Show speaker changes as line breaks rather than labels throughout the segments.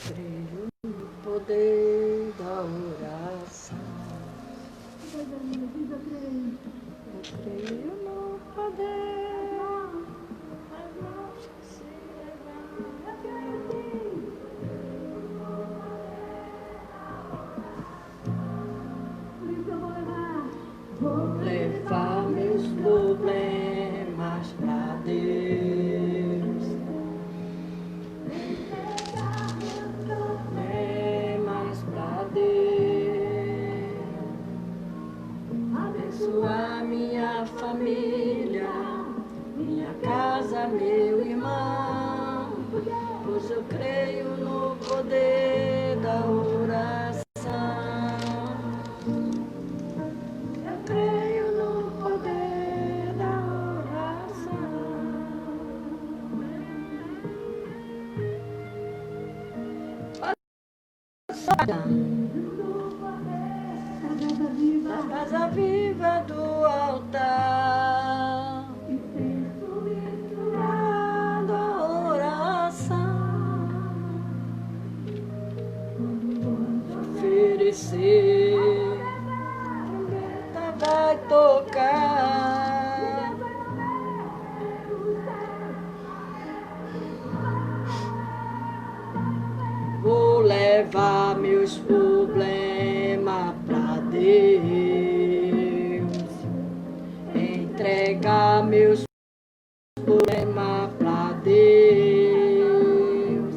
Creio no poder da oração. Eu creio no poder. Vou levar meus problemas pra Deus. Problemas pra Deus. Abençoar minha família, minha casa, meu irmão, pois eu creio no poder da oração. Eu creio no poder da oração. Na casa viva do altar, da oração, oferecer, vai tocar. Vou levar meus problemas pra Deus, entregar meus problemas pra Deus,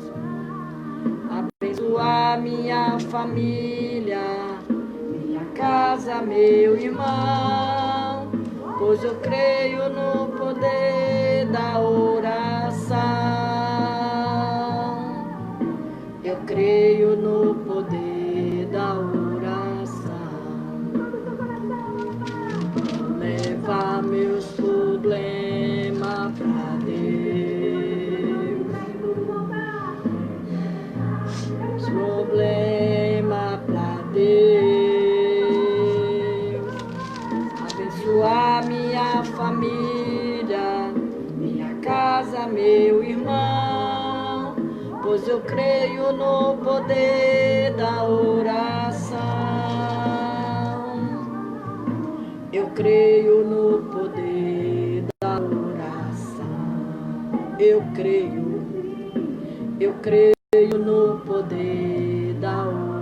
abençoar minha família, minha casa, meu irmão, pois eu creio no poder da oração. Eu creio no poder da oração. Vou levar meus problemas pra Deus. Os problemas pra Deus. Abençoar minha família, minha casa, meu irmão, pois eu creio no poder da oração. Eu creio no poder da oração. Eu creio no poder da oração.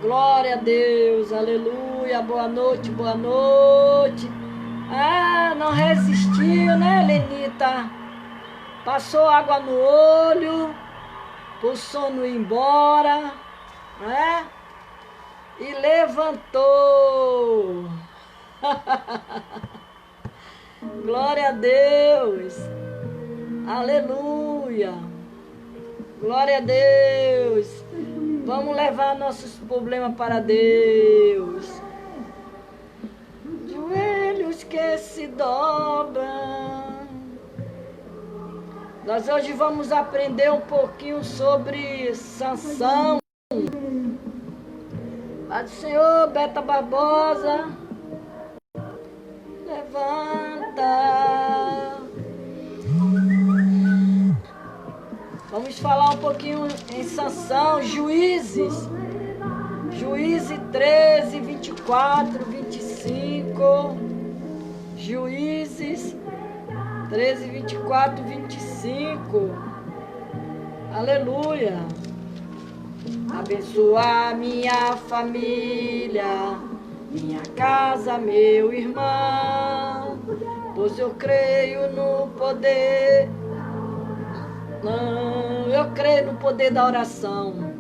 Glória a Deus, aleluia, boa noite, boa noite. Ah, não resistiu, né, Lenita? Passou água no olho, pro sono ir embora, né? E levantou. Glória a Deus, aleluia, glória a Deus. Vamos levar nossos problemas para Deus. Joelhos que se dobram. Nós hoje vamos aprender um pouquinho sobre Sansão. Pai do Senhor, Beta Barbosa, levanta. Vamos falar um pouquinho em Sansão, Juízes 13, 24, 25. Juízes 13, 24, 25. Aleluia. Abençoar minha família, minha casa, meu irmão, pois eu creio no poder. Não, eu creio no poder da oração.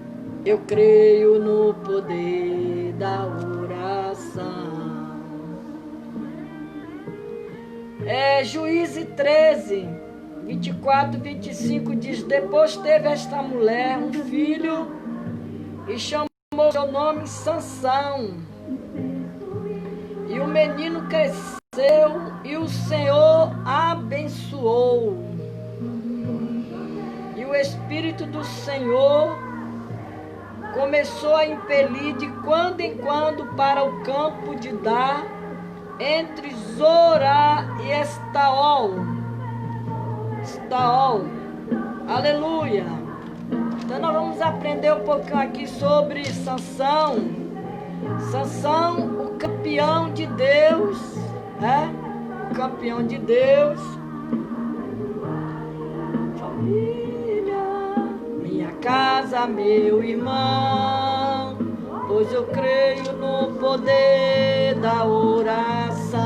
Eu creio no poder da oração. Juízes 13, 24, 25 diz: depois teve esta mulher um filho e chamou seu nome Sansão. E o menino cresceu e o Senhor abençoou. E o Espírito do Senhor começou a impelir de quando em quando para o campo de Dá, entre Zorá e Estaol. Aleluia. Então nós vamos aprender um pouquinho aqui sobre Sansão. Sansão, o campeão de Deus, o campeão de Deus. Família, minha casa, meu irmão, pois eu creio no poder da oração.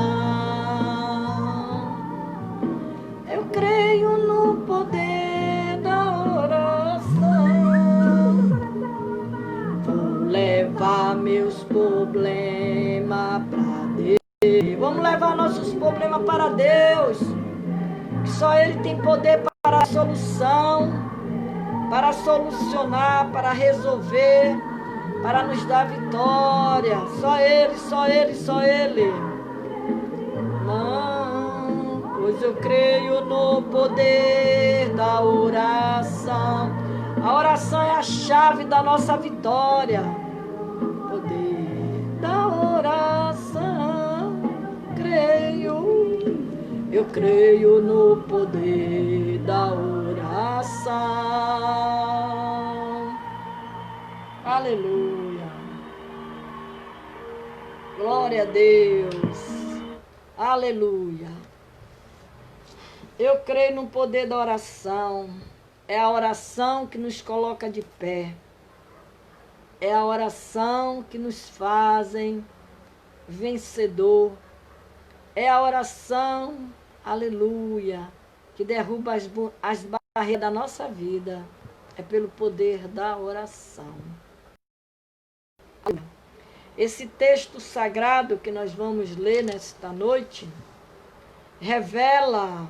Eu creio no poder da oração. Vou levar meus problemas para Deus. Vamos levar nossos problemas para Deus. Que só Ele tem poder para a solução, para solucionar, para resolver, para nos dar vitória. Só Ele, só Ele, só Ele. Não, pois eu creio no poder da oração. A oração é a chave da nossa vitória. Poder da oração. Eu creio no poder da oração. Aleluia. Glória a Deus. Aleluia. Eu creio no poder da oração. É a oração que nos coloca de pé. É a oração que nos fazem vencedor. É a oração, aleluia, que derruba as barreiras da nossa vida. É pelo poder da oração. Esse texto sagrado que nós vamos ler nesta noite revela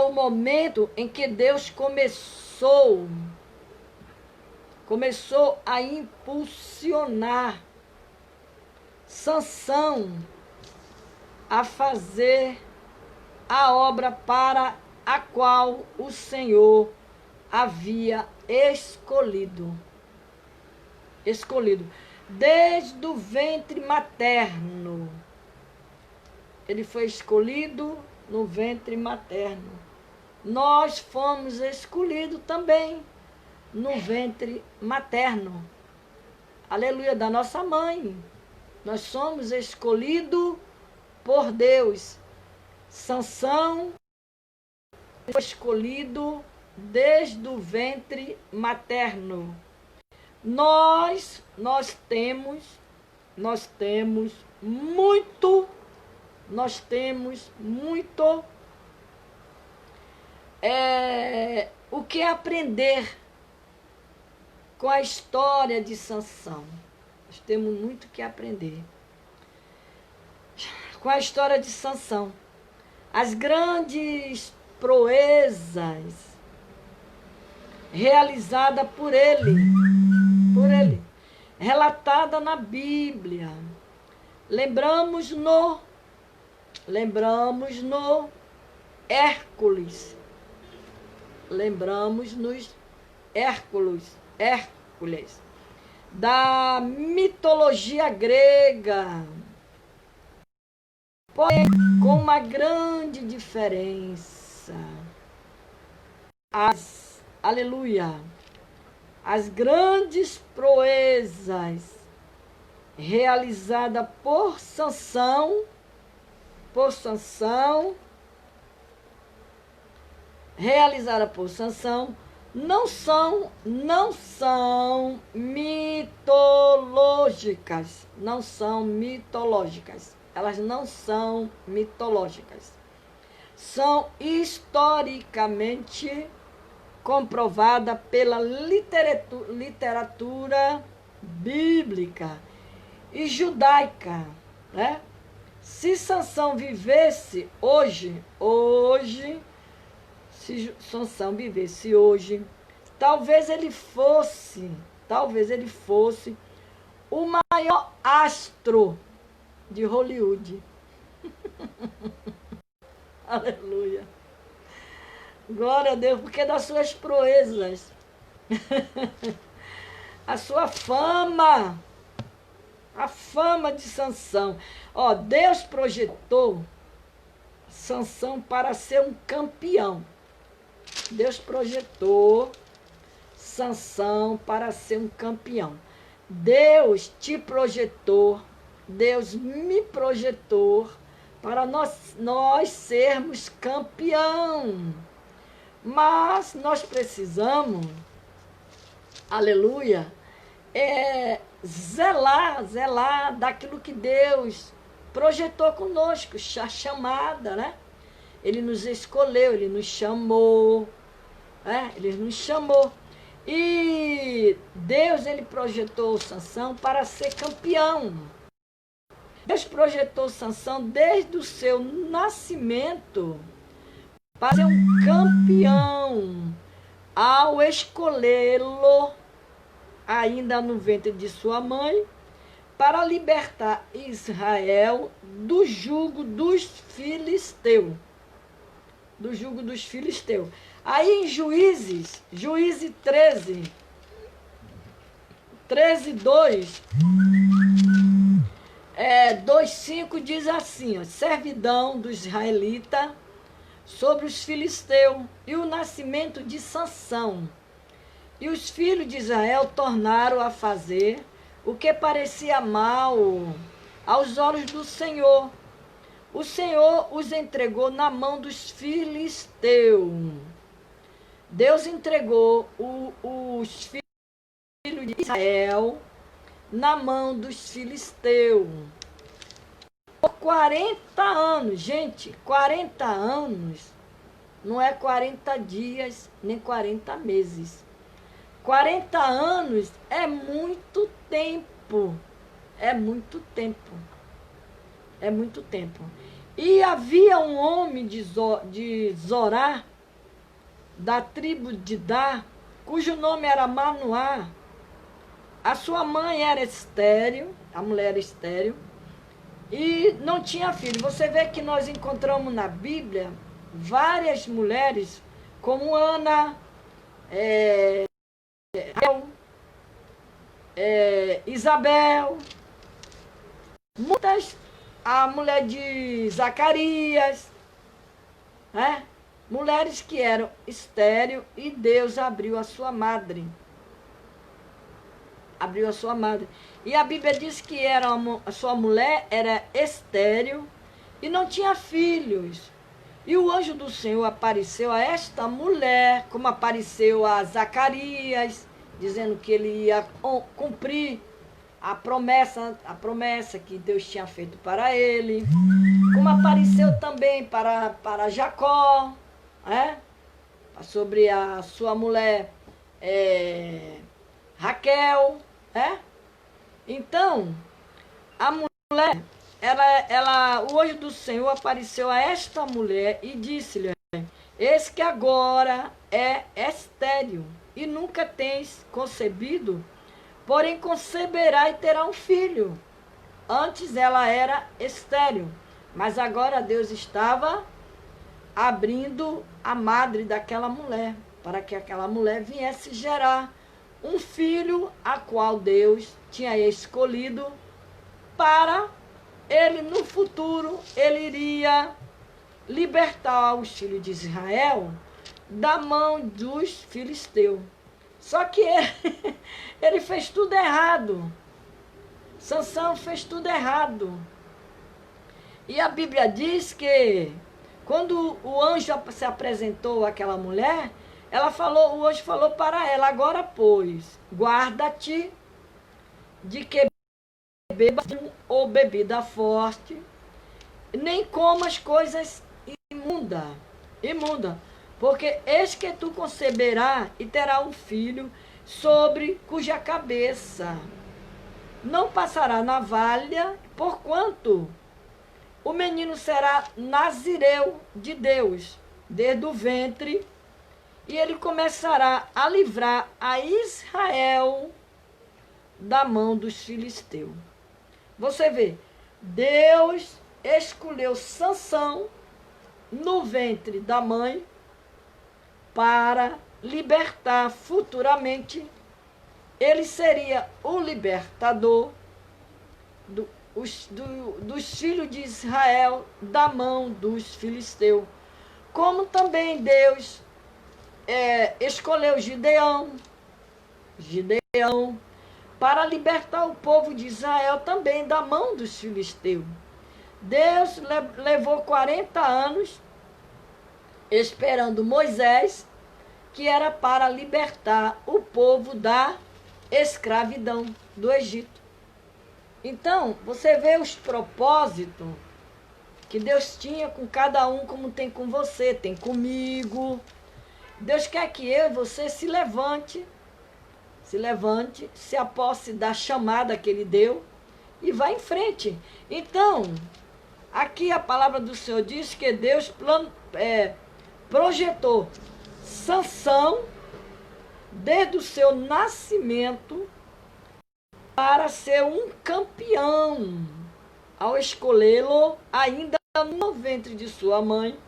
o momento em que Deus começou a impulsionar Sansão a fazer a obra para a qual o Senhor havia escolhido. Desde o ventre materno. Ele foi escolhido no ventre materno. Nós fomos escolhidos também no ventre materno. Aleluia, da nossa mãe. Nós somos escolhidos por Deus. Sansão foi escolhido desde o ventre materno. Nós temos muito o que aprender com a história de Sansão. Nós temos muito o que aprender com a história de Sansão. As grandes proezas realizadas por ele, relatada na Bíblia. Lembramos no Hércules. Lembramos-nos Hércules, da mitologia grega. Porém, com uma grande diferença. Aleluia! As grandes proezas realizadas por Sansão, não são mitológicas. Elas não são mitológicas. São historicamente comprovadas pela literatura bíblica e judaica, né? Se Sansão vivesse hoje, talvez ele fosse o maior astro de Hollywood. Aleluia. Glória a Deus, porque das suas proezas, a sua fama, a fama de Sansão. Ó, Deus projetou Sansão para ser um campeão. Deus projetou Sansão para ser um campeão. Deus te projetou, Deus me projetou para nós sermos campeão. Mas nós precisamos, aleluia, zelar daquilo que Deus projetou conosco, a chamada, né? Ele nos escolheu, ele nos chamou, ele nos chamou. E Deus, ele projetou Sansão para ser campeão. Deus projetou Sansão desde o seu nascimento para ser um campeão, ao escolhê-lo, ainda no ventre de sua mãe, para libertar Israel do jugo dos filisteus. Do jugo dos filisteus. Aí em Juízes 13, 2, 2:5 diz assim, ó, servidão do israelita sobre os filisteus e o nascimento de Sansão. E os filhos de Israel tornaram a fazer o que parecia mal aos olhos do Senhor. O Senhor os entregou na mão dos filisteus. Deus entregou os filhos de Israel na mão dos filisteus. Por 40 anos, gente, 40 anos não é 40 dias nem 40 meses. 40 anos é muito tempo. É muito tempo. É muito tempo. E havia um homem de Zorá, da tribo de Dá, cujo nome era Manoá. A sua mãe era estéril, a mulher era estéril, e não tinha filho. Você vê que nós encontramos na Bíblia várias mulheres, como Ana, Isabel, muitas, a mulher de Zacarias, né? Mulheres que eram estéril e Deus abriu a sua madre. Abriu a sua madre. E a Bíblia diz que a sua mulher era estéril e não tinha filhos. E o anjo do Senhor apareceu a esta mulher, como apareceu a Zacarias, dizendo que ele ia cumprir a promessa que Deus tinha feito para ele. Como apareceu também para Jacó, sobre a sua mulher Raquel. Então, a mulher, o anjo do Senhor apareceu a esta mulher e disse-lhe: eis que agora é estéril e nunca tens concebido, porém conceberá e terá um filho. Antes ela era estéril, mas agora Deus estava abrindo a madre daquela mulher, para que aquela mulher viesse gerar um filho a qual Deus tinha escolhido para ele, no futuro, ele iria libertar os filhos de Israel da mão dos filisteus. Só que ele fez tudo errado. Sansão fez tudo errado. E a Bíblia diz que quando o anjo se apresentou àquela mulher, o anjo falou para ela: agora, pois, guarda-te de que beba ou bebida forte, nem comas coisas imunda, porque eis que tu conceberá e terá um filho, sobre cuja cabeça não passará navalha, porquanto o menino será nazireu de Deus, desde o ventre, e ele começará a livrar a Israel da mão dos filisteus. Você vê, Deus escolheu Sansão no ventre da mãe, para libertar futuramente. Ele seria o libertador dos filhos de Israel da mão dos filisteus. Como também Deus escolheu Gideão para libertar o povo de Israel também da mão dos filisteus. Deus levou 40 anos esperando Moisés, que era para libertar o povo da escravidão do Egito. Então, você vê os propósitos que Deus tinha com cada um, como tem com você, tem comigo. Deus quer que eu e você se levante, se aposse da chamada que Ele deu e vá em frente. Então, aqui a palavra do Senhor diz que Deus projetou Sansão desde o seu nascimento para ser um campeão, ao escolhê-lo ainda no ventre de sua mãe,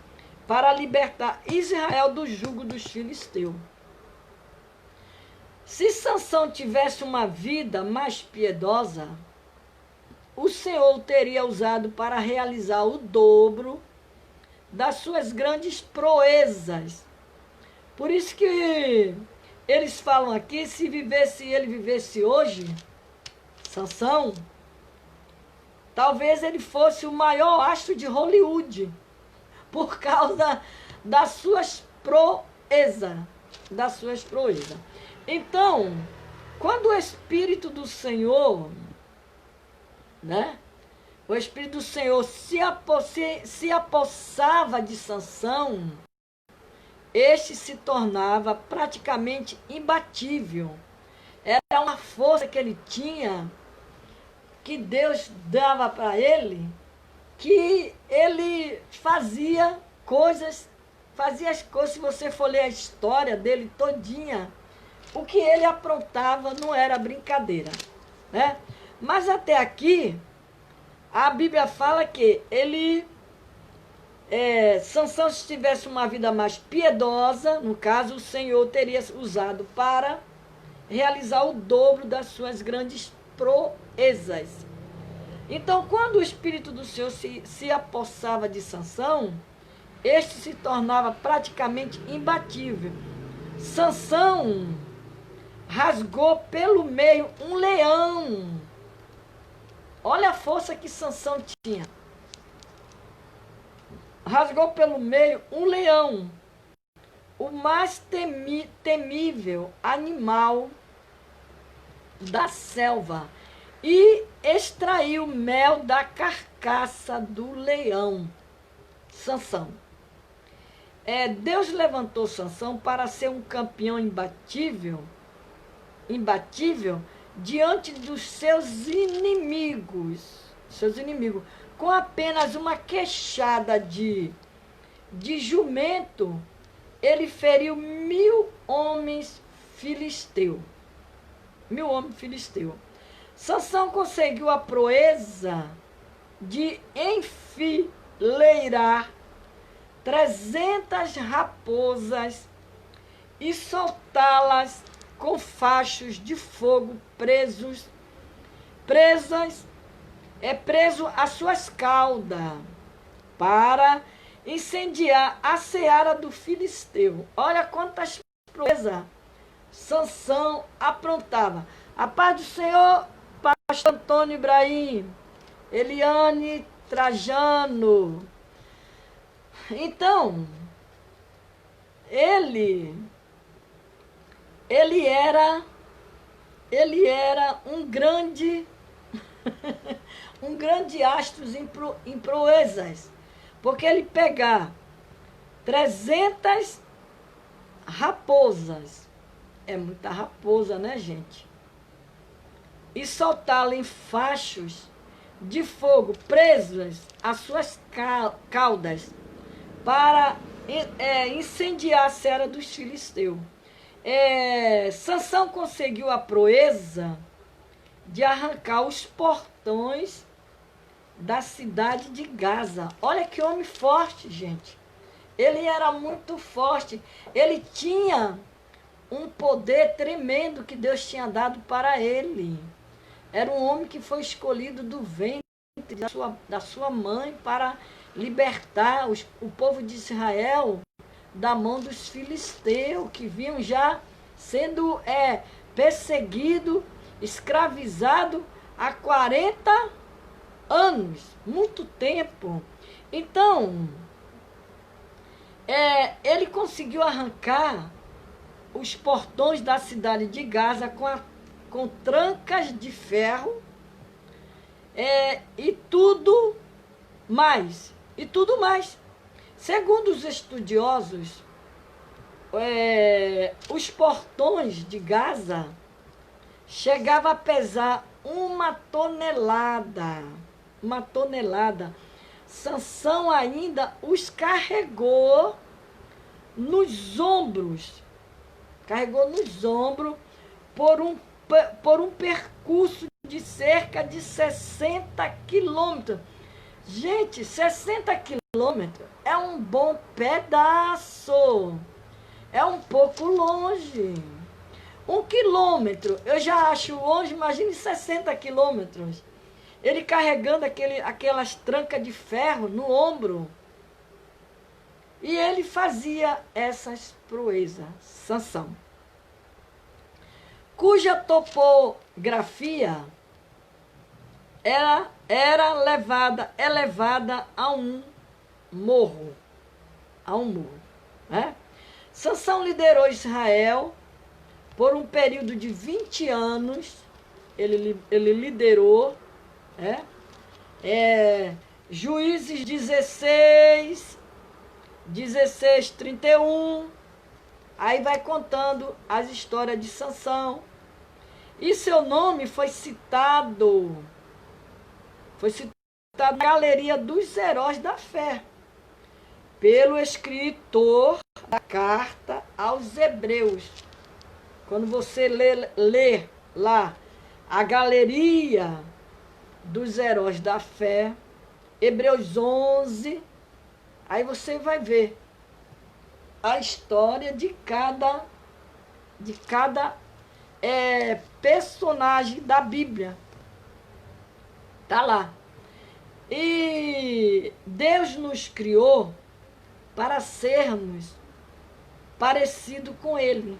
para libertar Israel do jugo dos filisteus. Se Sansão tivesse uma vida mais piedosa, o Senhor o teria usado para realizar o dobro das suas grandes proezas. Por isso que eles falam aqui, se ele vivesse hoje, Sansão, talvez ele fosse o maior astro de Hollywood, por causa das suas proezas. Então, quando o Espírito do Senhor, o Espírito do Senhor se apossava de Sansão, este se tornava praticamente imbatível. Era uma força que ele tinha, que Deus dava para ele, que ele fazia as coisas, se você for ler a história dele todinha, o que ele aprontava não era brincadeira, né? Mas até aqui, a Bíblia fala que Sansão, se tivesse uma vida mais piedosa, no caso, o Senhor teria usado para realizar o dobro das suas grandes proezas. Então, quando o Espírito do Senhor se apossava de Sansão, este se tornava praticamente imbatível. Sansão rasgou pelo meio um leão. Olha a força que Sansão tinha. Rasgou pelo meio um leão, o mais temível animal da selva, e extraiu mel da carcaça do leão. Sansão. Deus levantou Sansão para ser um campeão imbatível diante dos seus inimigos, com apenas uma queixada de jumento, ele feriu 1000 homens filisteus. 1000 homens filisteus. Sansão conseguiu a proeza de enfileirar 300 raposas e soltá-las com fachos de fogo preso às suas caudas, para incendiar a seara do filisteu. Olha quantas proezas Sansão aprontava. A paz do Senhor, pastor Antônio Ibrahim, Eliane Trajano. Então, ele era um grande um grande astro em proezas, porque ele pegar 300 raposas, é muita raposa, né, gente? E soltá-la em fachos de fogo presos às suas caudas, para incendiar a seara dos filisteus. Sansão conseguiu a proeza de arrancar os portões da cidade de Gaza. Olha que homem forte, gente. Ele era muito forte. Ele tinha um poder tremendo que Deus tinha dado para ele. Era um homem que foi escolhido do ventre da sua mãe para libertar o povo de Israel da mão dos filisteus, que vinham já sendo perseguido, escravizado há 40 anos, muito tempo. Então, ele conseguiu arrancar os portões da cidade de Gaza com trancas de ferro, e tudo mais. Segundo os estudiosos, os portões de Gaza chegavam a pesar 1 tonelada. 1 tonelada. Sansão ainda os carregou nos ombros. Por um percurso de cerca de 60 quilômetros. Gente, 60 quilômetros é um bom pedaço. É um pouco longe. 1 quilômetro eu já acho longe, imagine 60 quilômetros. Ele carregando aquelas trancas de ferro no ombro. E ele fazia essas proezas, Sansão, cuja topografia era elevada a um morro. Né? Sansão liderou Israel por um período de 20 anos. Ele liderou, Juízes 16, 31. Aí vai contando as histórias de Sansão. E seu nome foi citado na Galeria dos Heróis da Fé, pelo escritor da carta aos Hebreus. Quando você lê lá a Galeria dos Heróis da Fé, Hebreus 11, aí você vai ver a história de cada personagem da Bíblia. Tá lá. E Deus nos criou para sermos parecidos com Ele.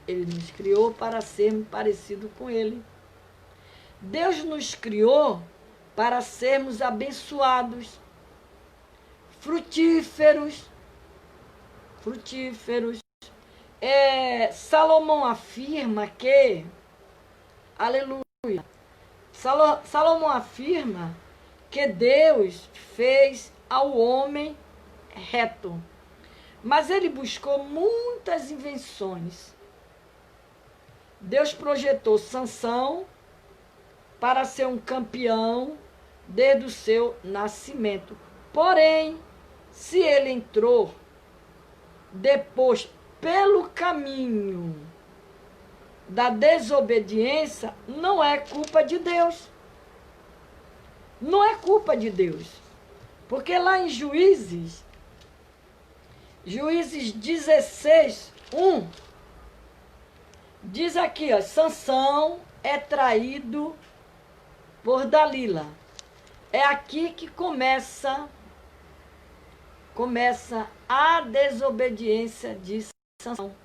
Ele nos criou para sermos parecidos com Ele. Deus nos criou para sermos abençoados, frutíferos. Salomão afirma que, aleluia, Salomão afirma que Deus fez ao homem reto, mas ele buscou muitas invenções. Deus projetou Sansão para ser um campeão desde o seu nascimento. Porém, se ele entrou depois pelo caminho da desobediência, não é culpa de Deus. Não é culpa de Deus. Porque lá em Juízes 16, 1, diz aqui, Sansão é traído por Dalila. É aqui que começa a desobediência de Sansão.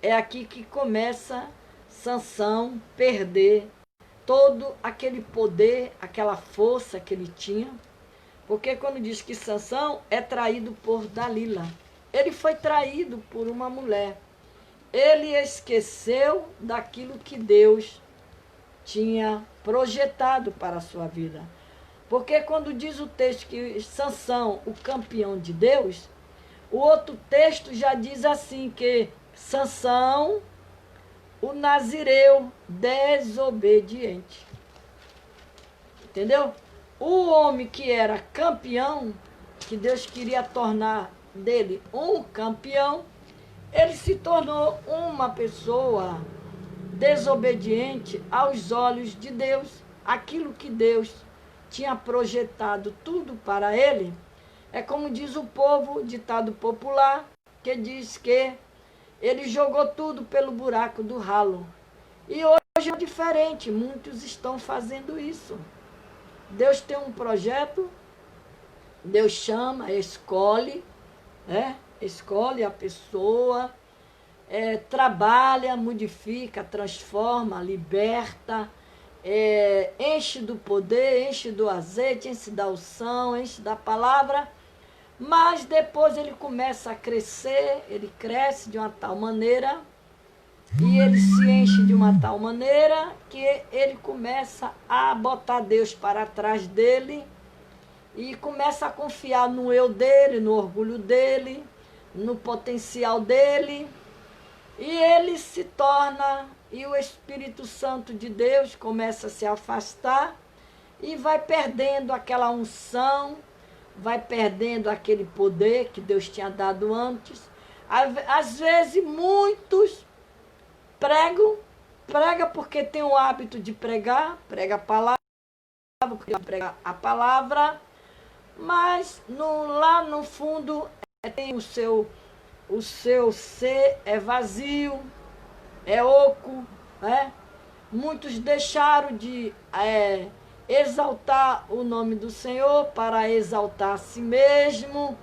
É aqui que começa Sansão perder todo aquele poder, aquela força que ele tinha. Porque quando diz que Sansão é traído por Dalila, ele foi traído por uma mulher. Ele esqueceu daquilo que Deus tinha projetado para a sua vida. Porque quando diz o texto que Sansão, o campeão de Deus, o outro texto já diz assim, que Sansão, o nazireu desobediente. Entendeu? O homem que era campeão, que Deus queria tornar dele um campeão, ele se tornou uma pessoa desobediente aos olhos de Deus. Aquilo que Deus tinha projetado tudo para ele, É como diz o povo, ditado popular, que diz que ele jogou tudo pelo buraco do ralo. E hoje é diferente, muitos estão fazendo isso. Deus tem um projeto, Deus chama, escolhe, né? Escolhe a pessoa, trabalha, modifica, transforma, liberta, enche do poder, enche do azeite, enche da unção, enche da palavra, mas depois ele começa a crescer, ele cresce de uma tal maneira, e ele se enche de uma tal maneira que ele começa a botar Deus para trás dele e começa a confiar no eu dele, no orgulho dele, no potencial dele, e ele se torna, e o Espírito Santo de Deus começa a se afastar e vai perdendo aquela unção, vai perdendo aquele poder que Deus tinha dado antes. Às vezes muitos prega porque tem o hábito de pregar, prega a palavra, porque prega a palavra, mas lá no fundo tem o seu ser é vazio, é oco, né? Muitos deixaram de exaltar o nome do Senhor para exaltar a si mesmo,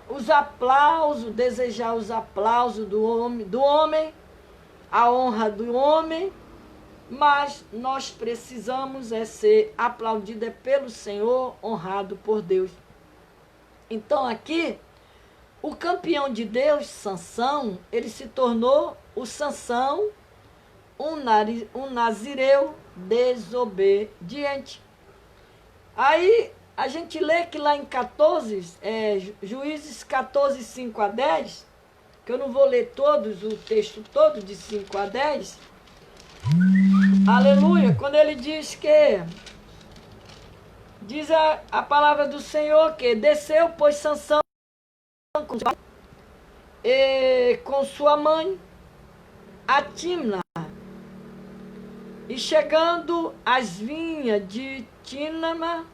os aplausos, desejar os aplausos do homem, a honra do homem, mas nós precisamos ser aplaudidos pelo Senhor, honrado por Deus. Então aqui, o campeão de Deus, Sansão, ele se tornou o Sansão, um nazireu desobediente. Aí a gente lê que lá em 14, Juízes 14, 5 a 10, que eu não vou ler o texto todo de 5 a 10, aleluia, quando ele diz que, diz a palavra do Senhor que desceu, pois Sansão com sua mãe, a Timna, e chegando às vinhas de Tina,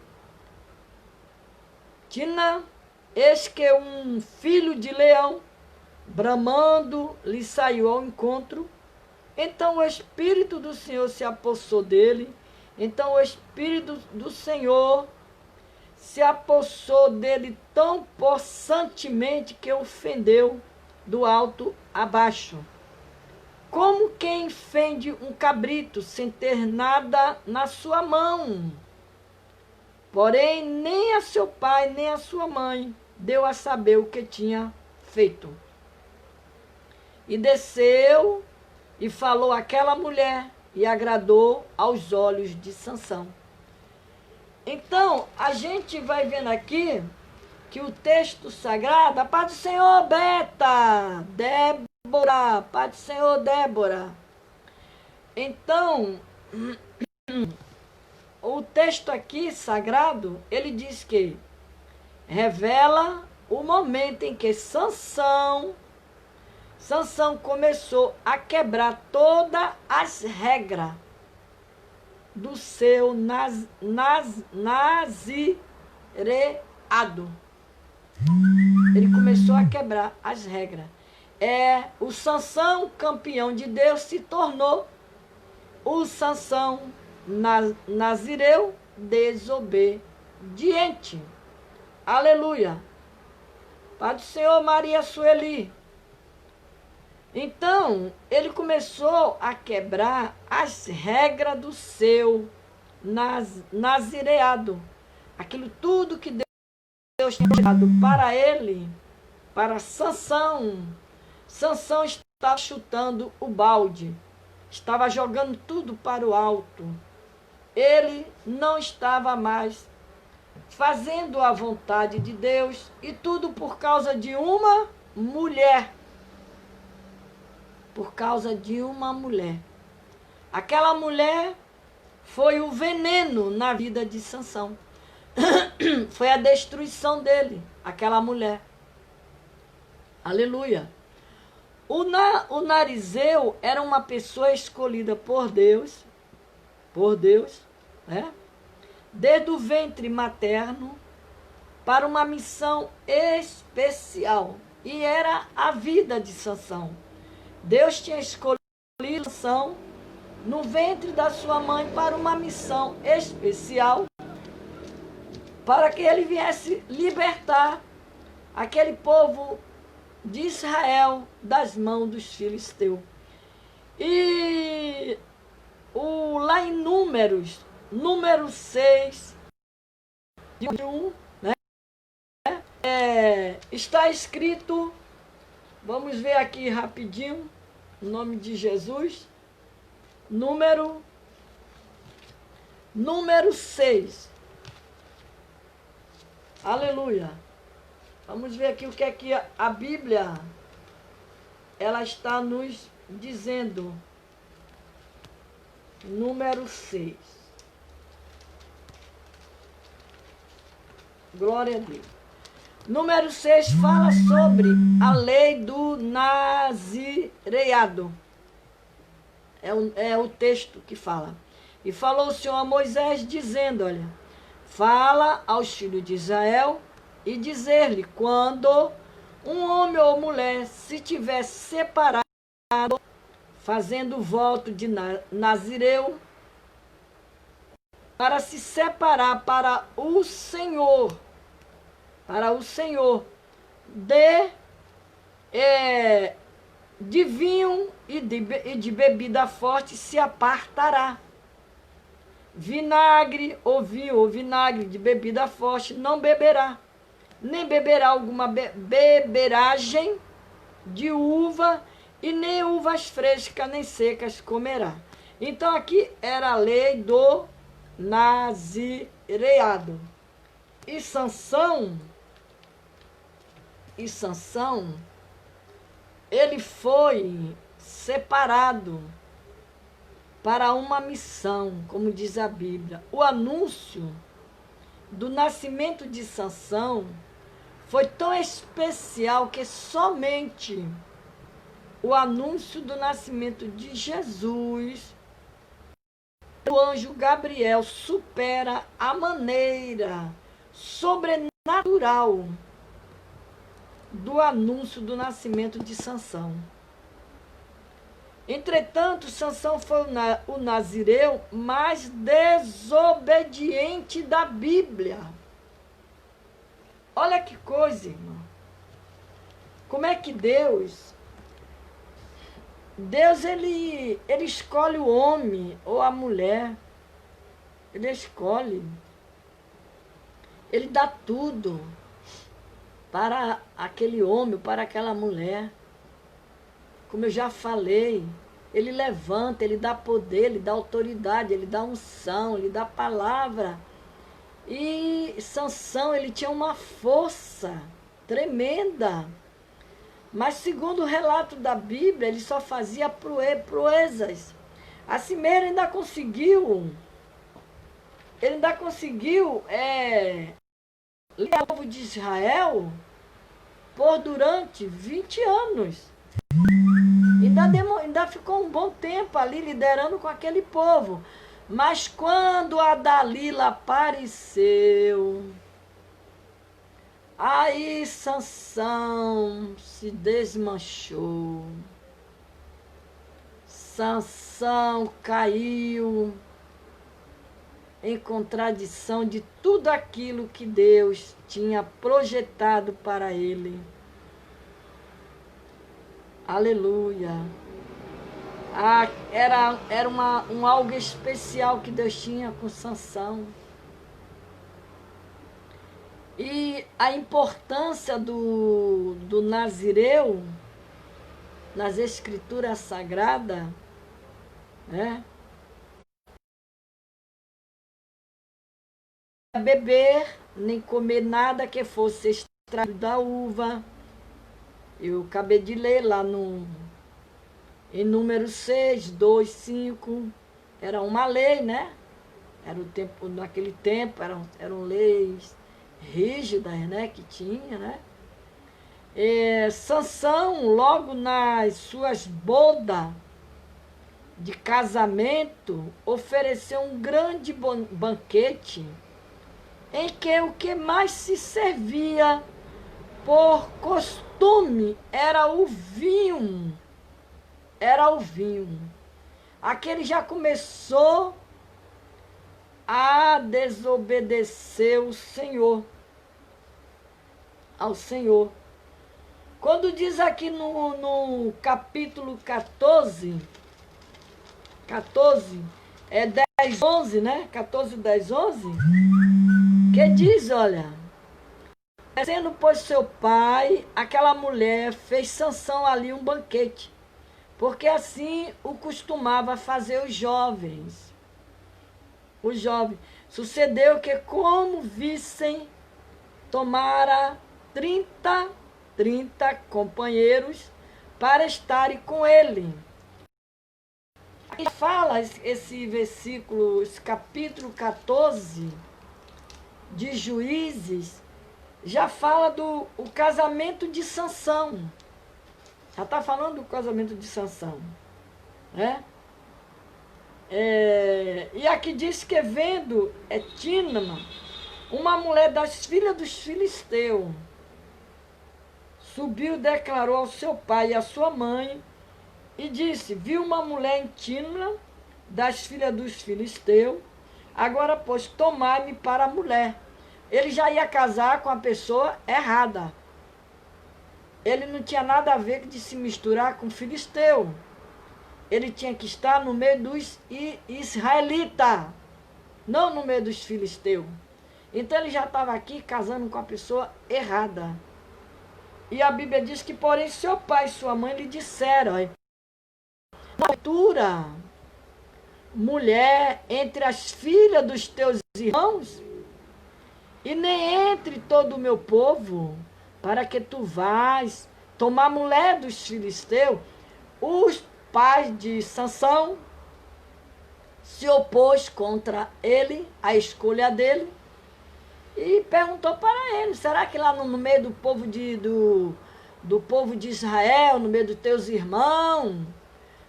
eis que um filho de leão, bramando, lhe saiu ao encontro. Então o Espírito do Senhor se apossou dele. Então o Espírito do Senhor se apossou dele tão possantemente que ofendeu do alto a baixo. Como quem fende um cabrito sem ter nada na sua mão. Porém, nem a seu pai, nem a sua mãe deu a saber o que tinha feito. E desceu e falou àquela mulher e agradou aos olhos de Sansão. Então, a gente vai vendo aqui que o texto sagrado, a paz do Senhor, Beta, Débora, paz do Senhor, Débora. Então, o texto aqui sagrado, ele diz que revela o momento em que Sansão começou a quebrar todas as regras do seu nazireado. Ele começou a quebrar as regras. O Sansão, campeão de Deus, se tornou o Sansão nazireu desobediente. Aleluia. Pai do Senhor, Maria Sueli. Então, ele começou a quebrar as regras do seu nazireado. Aquilo tudo que Deus tinha dado para ele, para Sansão. Sansão estava chutando o balde, estava jogando tudo para o alto. Ele não estava mais fazendo a vontade de Deus, e tudo por causa de uma mulher. Por causa de uma mulher. Aquela mulher foi o veneno na vida de Sansão. Foi a destruição dele, aquela mulher. Aleluia. O narizeu era uma pessoa escolhida por Deus, né? Desde o ventre materno, para uma missão especial. E era a vida de Sansão. Deus tinha escolhido Sansão no ventre da sua mãe para uma missão especial, para que ele viesse libertar aquele povo de Israel das mãos dos filisteus. E lá em Números, número 6, de 1, né? Está escrito, vamos ver aqui rapidinho, em nome de Jesus, número 6. Aleluia. Vamos ver aqui o que é que a Bíblia ela está nos dizendo. Número 6. Glória a Deus. Número 6 fala sobre a lei do nazireado. É o texto que fala. E falou o Senhor a Moisés, dizendo, olha, fala aos filhos de Israel e dizer-lhe, quando um homem ou mulher se tiver separado, fazendo voto de nazireu, para se separar para o Senhor, de vinho e de bebida forte se apartará. Vinagre ou vinho ou vinagre de bebida forte não beberá, nem beberá alguma beberagem de uva, e nem uvas frescas nem secas comerá. Então aqui era a lei do nazireado. E Sansão, ele foi separado para uma missão, como diz a Bíblia. O anúncio do nascimento de Sansão foi tão especial que somente o anúncio do nascimento de Jesus, o anjo Gabriel supera a maneira sobrenatural do anúncio do nascimento de Sansão. Entretanto, Sansão foi o nazireu mais desobediente da Bíblia. Olha que coisa, irmão. Como é que Deus ele escolhe o homem ou a mulher. Ele escolhe. Ele dá tudo para aquele homem, para aquela mulher. Como eu já falei, ele levanta, ele dá poder, ele dá autoridade, ele dá unção, ele dá palavra. E Sansão, ele tinha uma força tremenda. Mas segundo o relato da Bíblia, ele só fazia proezas. Assim mesmo, ele ainda conseguiu liderar o povo de Israel durante 20 anos. Ainda ficou um bom tempo ali liderando com aquele povo. Mas quando a Dalila apareceu, aí Sansão se desmanchou. Sansão caiu em contradição de tudo aquilo que Deus tinha projetado para ele. Aleluia. Era algo especial que Deus tinha com Sansão. E a importância do nazireu nas escrituras sagradas, né? Beber, nem comer nada que fosse extraído da uva. Eu acabei de ler lá em número 6, 2, 5. Era uma lei, né? Naquele tempo eram leis rígidas, né? Que tinha, né? Sansão, logo nas suas bodas de casamento, ofereceu um grande banquete em que o que mais se servia por costume era o vinho. Era o vinho. Aqui ele já começou a desobedecer o Senhor, ao Senhor. Quando diz aqui no capítulo 14, é 10, 11, né? 14, 10, 11, que diz, olha, sendo pois seu pai, aquela mulher fez Sansão ali um banquete, porque assim o costumava fazer os jovens. Os jovens. Sucedeu que, como vissem, tomara 30 companheiros para estarem com ele. E fala esse versículo, esse capítulo 14 de Juízes, já fala do o casamento de Sansão. Já está falando do casamento de Sansão, né? E aqui diz que vendo Tínama, uma mulher das filhas dos filisteus, subiu e declarou ao seu pai e à sua mãe, e disse, viu uma mulher em Tínama, das filhas dos filisteus, agora, pois, tomai-me para a mulher. Ele já ia casar com a pessoa errada. Ele não tinha nada a ver de se misturar com filisteu. Ele tinha que estar no meio dos israelitas, não no meio dos filisteus. Então ele já estava aqui casando com a pessoa errada. E a Bíblia diz que, porém, seu pai e sua mãe lhe disseram, porventura, mulher entre as filhas dos teus irmãos, e nem entre todo o meu povo, para que tu vás tomar mulher dos filisteus. Os pais de Sansão se opôs contra ele, a escolha dele, e perguntou para ele, será que lá no meio do povo do povo de Israel, no meio dos teus irmãos,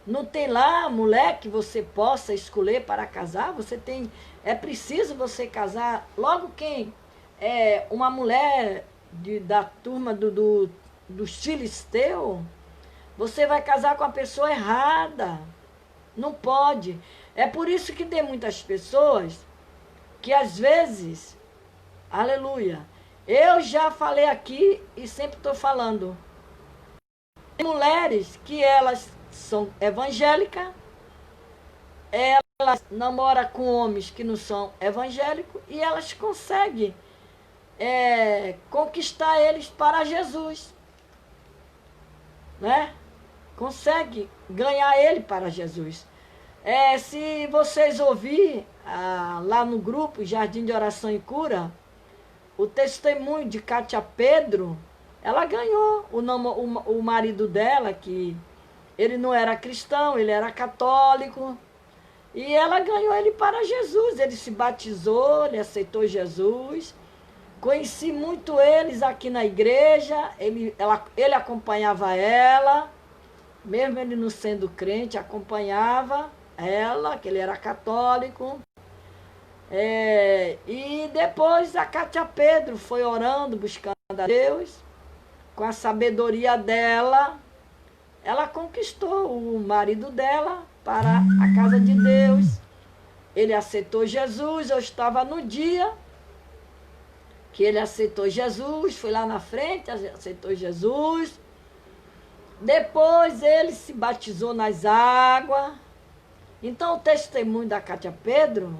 não tem lá mulher que você possa escolher para casar? Você tem, é preciso você casar logo quem é uma mulher da turma dos filisteus? Você vai casar com a pessoa errada. Não pode. É por isso que tem muitas pessoas que às vezes, aleluia, eu já falei aqui e sempre estou falando, tem mulheres que elas são evangélicas, elas namoram com homens que não são evangélicos e elas conseguem conquistar eles para Jesus, né? Consegue ganhar ele para Jesus. Se vocês ouvirem lá no grupo Jardim de Oração e Cura, o testemunho de Cátia Pedro, ela ganhou o marido dela, que ele não era cristão, ele era católico, e ela ganhou ele para Jesus. Ele se batizou, ele aceitou Jesus. Conheci muito eles aqui na igreja, ele acompanhava ela, mesmo ele não sendo crente, acompanhava ela, que ele era católico. E depois a Cátia Pedro foi orando, buscando a Deus, com a sabedoria dela, ela conquistou o marido dela para a casa de Deus. Ele aceitou Jesus, eu estava no dia que ele aceitou Jesus, foi lá na frente, aceitou Jesus. Depois ele se batizou nas águas. Então o testemunho da Cátia Pedro,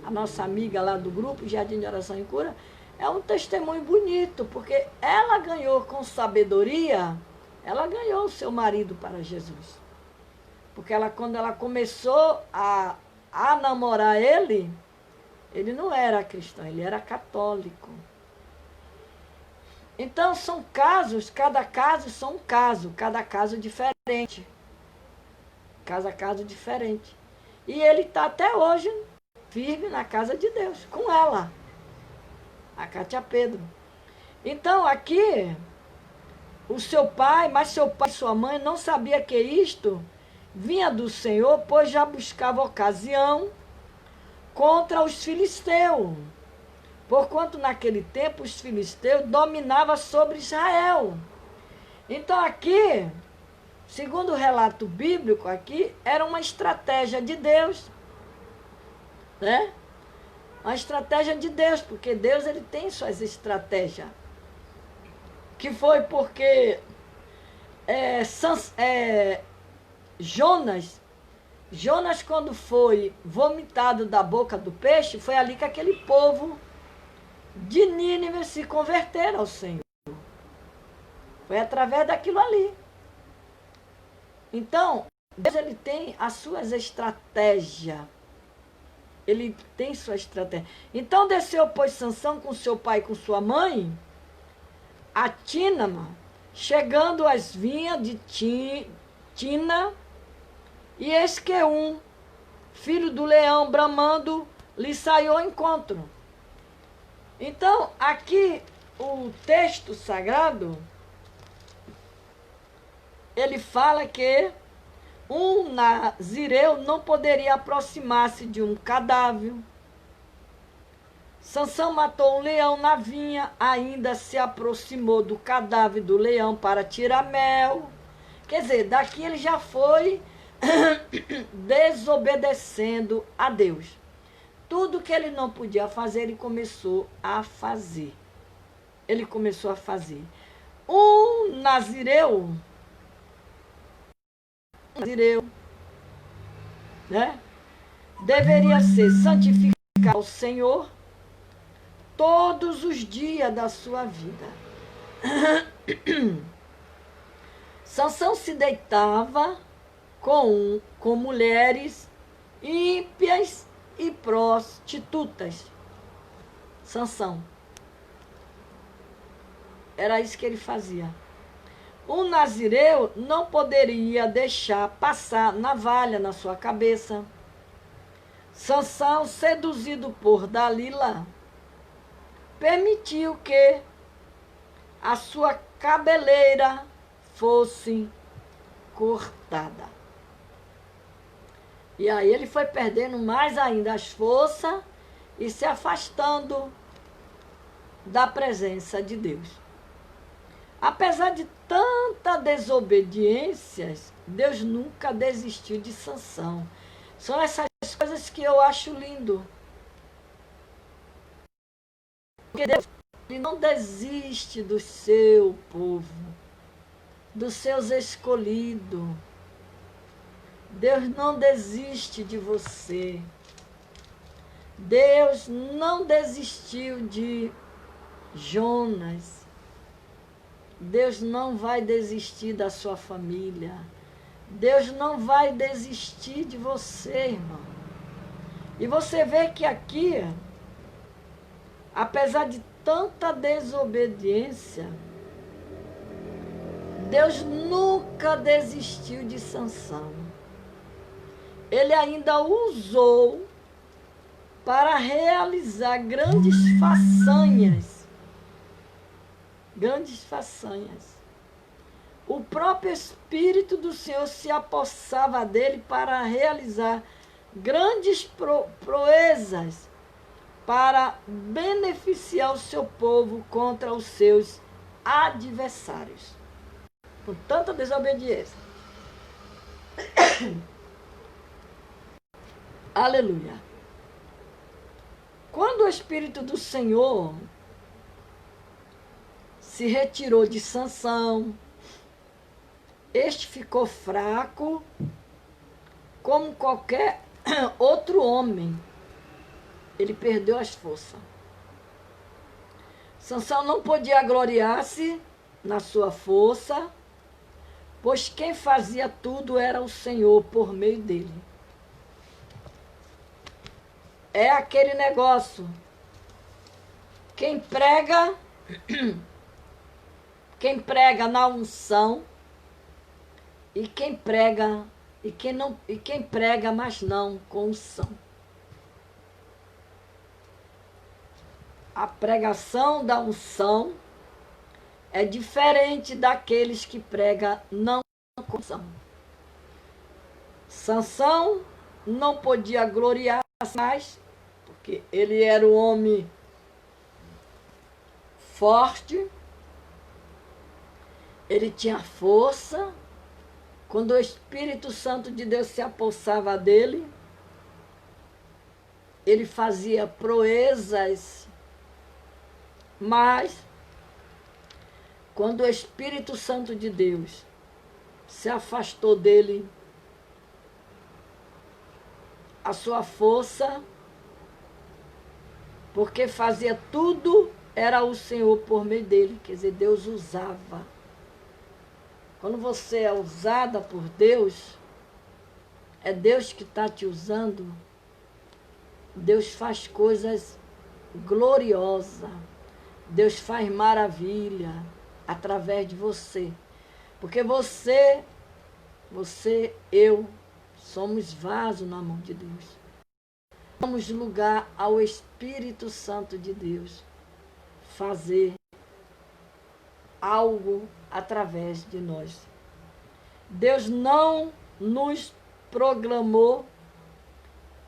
a nossa amiga lá do grupo Jardim de Oração e Cura, é um testemunho bonito, porque ela ganhou com sabedoria, ela ganhou o seu marido para Jesus. Porque quando ela começou a namorar ele não era cristão, ele era católico. Então são casos, cada caso são um caso, cada caso diferente. Cada caso diferente. E ele está até hoje firme na casa de Deus, com ela, a Cátia Pedro. Então aqui, mas seu pai e sua mãe não sabia que isto vinha do Senhor, pois já buscava ocasião contra os filisteus, porquanto naquele tempo os filisteus dominavam sobre Israel. Então aqui, segundo o relato bíblico aqui, era uma estratégia de Deus, né? Uma estratégia de Deus, porque Deus ele tem suas estratégias. Que foi porque Jonas, quando foi vomitado da boca do peixe, foi ali que aquele povo de Nínive se converteram ao Senhor. Foi através daquilo ali. Então, Deus ele tem as suas estratégias. Ele tem sua estratégia. Então desceu, pois, Sansão com seu pai e com sua mãe, a Tínama, chegando às vinhas de Tina, e eis que filho do leão, bramando, lhe saiu ao encontro. Então, aqui, o texto sagrado, ele fala que um nazireu não poderia aproximar-se de um cadáver. Sansão matou um leão na vinha, ainda se aproximou do cadáver do leão para tirar mel. Quer dizer, daqui ele já foi desobedecendo a Deus. Tudo que ele não podia fazer, ele começou a fazer. Um nazireu, né, deveria ser santificado ao Senhor todos os dias da sua vida. Sansão se deitava com mulheres ímpias e prostitutas. Sansão. Era isso que ele fazia. Um nazireu não poderia deixar passar navalha na sua cabeça. Sansão, seduzido por Dalila, permitiu que a sua cabeleira fosse cortada. E aí ele foi perdendo mais ainda as forças e se afastando da presença de Deus. Apesar de tanta desobediência, Deus nunca desistiu de Sansão. São essas coisas que eu acho lindo. Porque Deus ele não desiste do seu povo, dos seus escolhidos. Deus não desiste de você. Deus não desistiu de Jonas. Deus não vai desistir da sua família. Deus não vai desistir de você, irmão. E você vê que aqui, apesar de tanta desobediência, Deus nunca desistiu de Sansão. Ele ainda usou para realizar grandes façanhas. O próprio Espírito do Senhor se apossava dele para realizar grandes proezas para beneficiar o seu povo contra os seus adversários. Com tanta desobediência. Aleluia. Quando o Espírito do Senhor se retirou de Sansão, este ficou fraco como qualquer outro homem. Ele perdeu as forças. Sansão não podia gloriar-se na sua força, pois quem fazia tudo era o Senhor por meio dele. É aquele negócio. Quem prega na unção e quem prega mas não com unção. A pregação da unção é diferente daqueles que pregam não com unção. Sansão não podia gloriar mais, porque ele era o homem forte, ele tinha força. Quando o Espírito Santo de Deus se apossava dele, ele fazia proezas, mas quando o Espírito Santo de Deus se afastou dele, a sua força, porque fazia tudo, era o Senhor por meio dele, quer dizer, Deus usava. Quando você é usada por Deus, é Deus que está te usando, Deus faz coisas gloriosas, Deus faz maravilha através de você. Porque eu, somos vaso na mão de Deus. Damos lugar ao Espírito Santo de Deus fazer algo através de nós. Deus não nos programou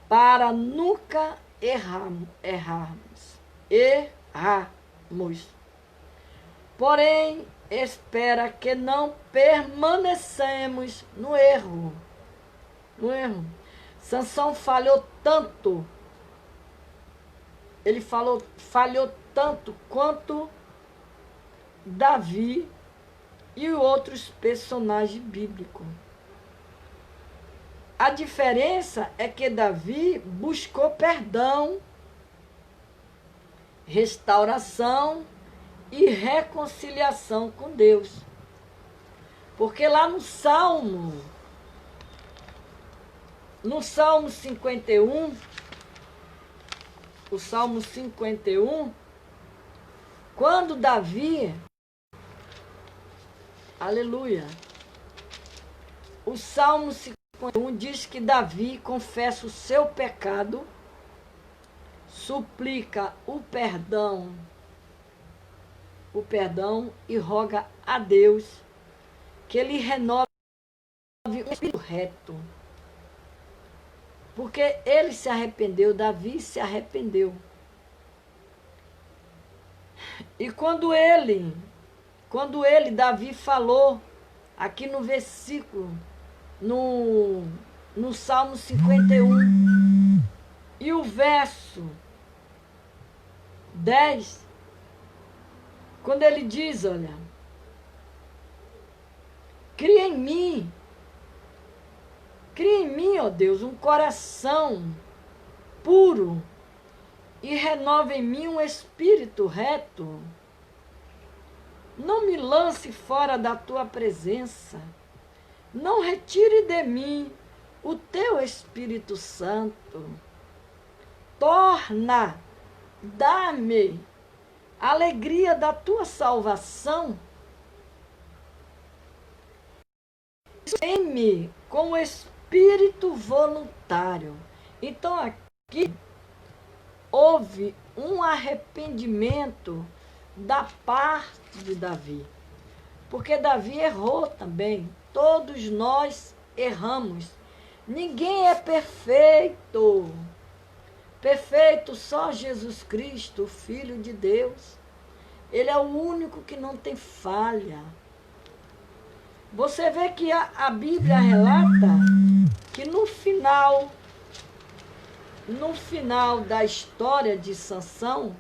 para nunca errarmos. Porém, espera que não permanecemos no erro. Sansão falhou tanto. Ele falhou tanto quanto Davi e outros personagens bíblicos. A diferença é que Davi buscou perdão, restauração e reconciliação com Deus. Porque lá no Salmo 51, o Salmo 51, quando Davi, aleluia, o Salmo 51 diz que Davi confessa o seu pecado, suplica o perdão e roga a Deus que ele renove o espírito reto. Porque ele se arrependeu, Davi se arrependeu. E quando Davi falou, aqui no versículo, no Salmo 51, e o verso 10, quando ele diz, olha, cria em mim, ó Deus, um coração puro e renova em mim um espírito reto. Não me lance fora da tua presença. Não retire de mim o teu Espírito Santo. Dá-me a alegria da tua salvação. Em-me com o espírito voluntário. Então aqui houve um arrependimento da parte de Davi. Porque Davi errou também. Todos nós erramos. Ninguém é perfeito. Perfeito só Jesus Cristo, o Filho de Deus. Ele é o único que não tem falha. Você vê que a Bíblia relata que no final da história de Sansão,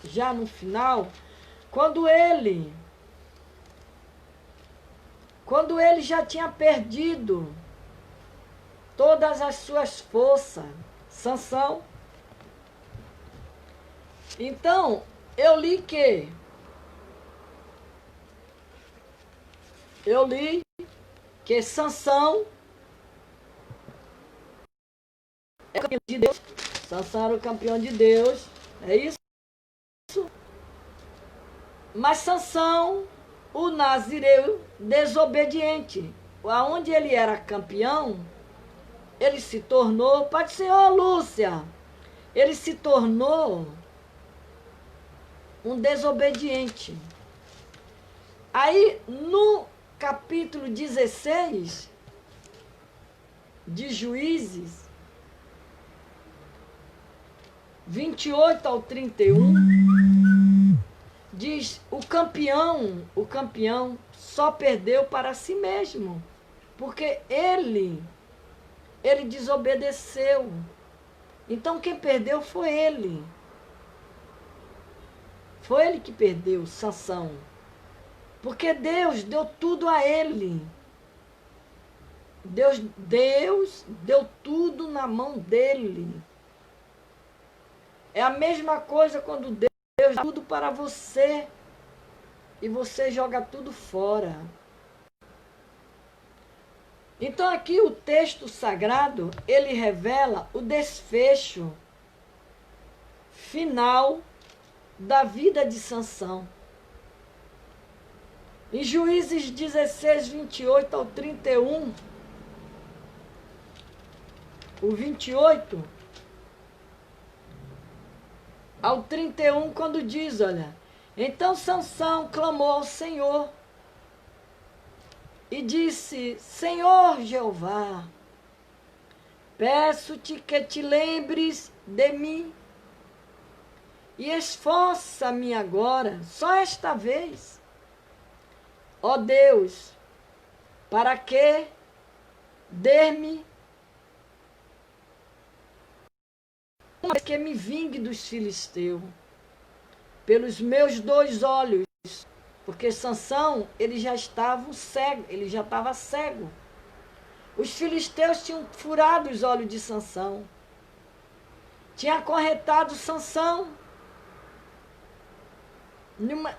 já no final, quando ele já tinha perdido todas as suas forças, Sansão. Então, eu li que Sansão é o campeão de Deus. Sansão era o campeão de Deus, é isso? Mas Sansão, o nazireu desobediente, aonde ele era campeão, ele se tornou, pode ser, Lúcia, ele se tornou um desobediente. Aí, no capítulo 16 de Juízes, 28 ao 31, diz, o campeão só perdeu para si mesmo, porque ele desobedeceu. Então quem perdeu foi ele. Foi ele que perdeu, Sansão. Porque Deus deu tudo a ele. Deus deu tudo na mão dele. É a mesma coisa quando Deus dá tudo para você e você joga tudo fora. Então aqui o texto sagrado, ele revela o desfecho final da vida de Sansão. Em Juízes 16, 28 ao 31, o 28 ao 31, quando diz, olha, então Sansão clamou ao Senhor e disse, Senhor Jeová, peço-te que te lembres de mim e esforça-me agora, só esta vez, ó Deus, para que dê-me que me vingue dos filisteus, pelos meus 2 olhos, porque Sansão, ele já estava cego. Os filisteus tinham furado os olhos de Sansão, tinham acorrentado Sansão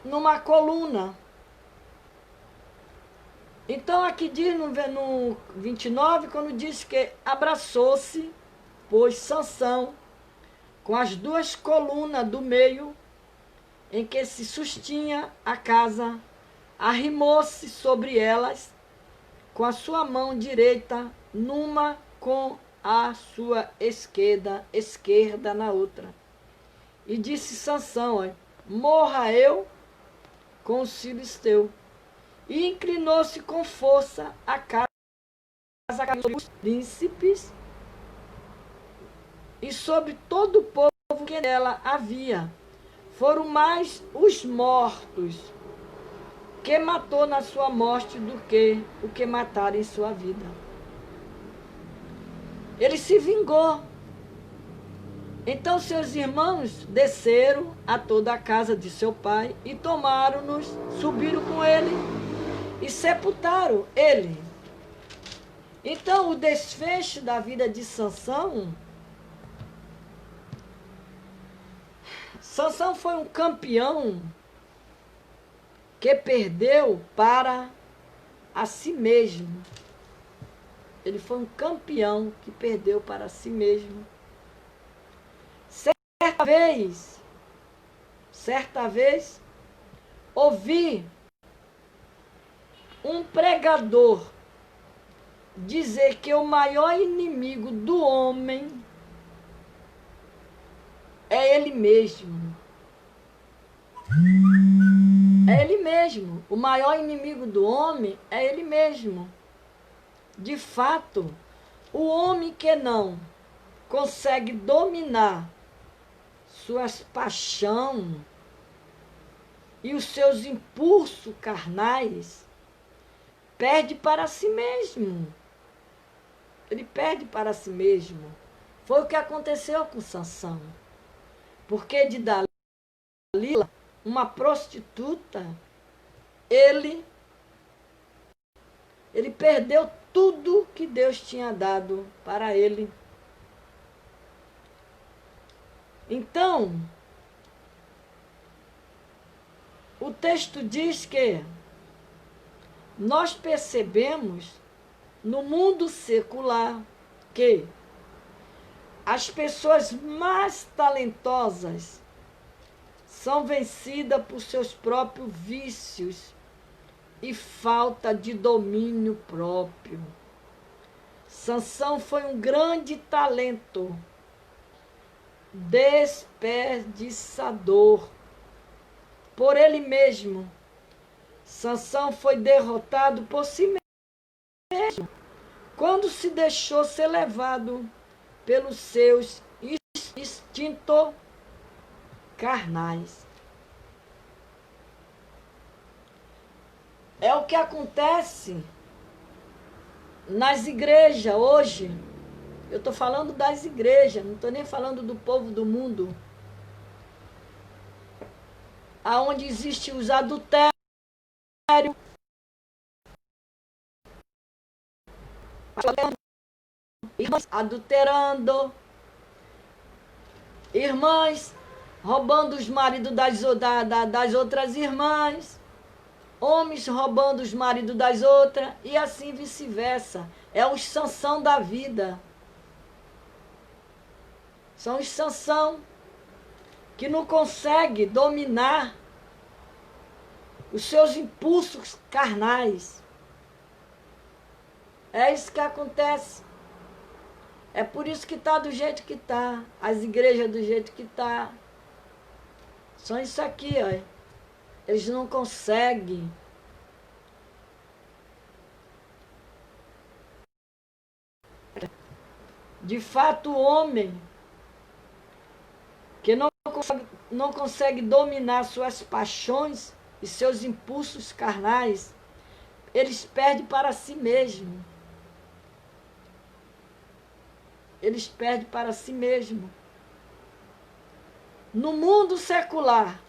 numa coluna. Então aqui diz no 29, quando diz que abraçou-se, pois Sansão, com as 2 colunas do meio, em que se sustinha a casa, arrimou-se sobre elas, com a sua mão direita numa, com a sua esquerda na outra. E disse Sansão, morra eu com os filisteus. E inclinou-se com força a casa dos príncipes e sobre todo o povo que nela havia. Foram mais os mortos que matou na sua morte do que o que mataram em sua vida. Ele se vingou. Então seus irmãos desceram a toda a casa de seu pai e tomaram-nos, subiram com ele e sepultaram ele. Então o desfecho da vida de Sansão foi um campeão que perdeu para a si mesmo. Ele foi um campeão que perdeu para si mesmo. Certa vez, ouvi um pregador dizer que o maior inimigo do homem é ele mesmo. É ele mesmo. O maior inimigo do homem é ele mesmo. De fato, o homem que não consegue dominar suas paixões e os seus impulsos carnais, perde para si mesmo. Ele perde para si mesmo. Foi o que aconteceu com Sansão. Porque de Dalila, uma prostituta, ele perdeu tudo que Deus tinha dado para ele. Então, o texto diz que nós percebemos no mundo secular que as pessoas mais talentosas são vencidas por seus próprios vícios e falta de domínio próprio. Sansão foi um grande talento, desperdiçador. Por ele mesmo, Sansão foi derrotado por si mesmo, quando se deixou ser levado pelos seus instintos carnais. É o que acontece nas igrejas hoje. Eu estou falando das igrejas, não estou nem falando do povo do mundo. Aonde existem os adultérios, irmãs adulterando, irmãs roubando os maridos das outras irmãs, homens roubando os maridos das outras, e assim vice-versa. É os Sansão da vida. São os Sansão que não consegue dominar os seus impulsos carnais. É isso que acontece. É por isso que está do jeito que está. As igrejas do jeito que está. São isso aqui, ó. Eles não conseguem. De fato, o homem que não consegue dominar suas paixões e seus impulsos carnais, eles perdem para si mesmo. Eles perdem para si mesmo. No mundo secular,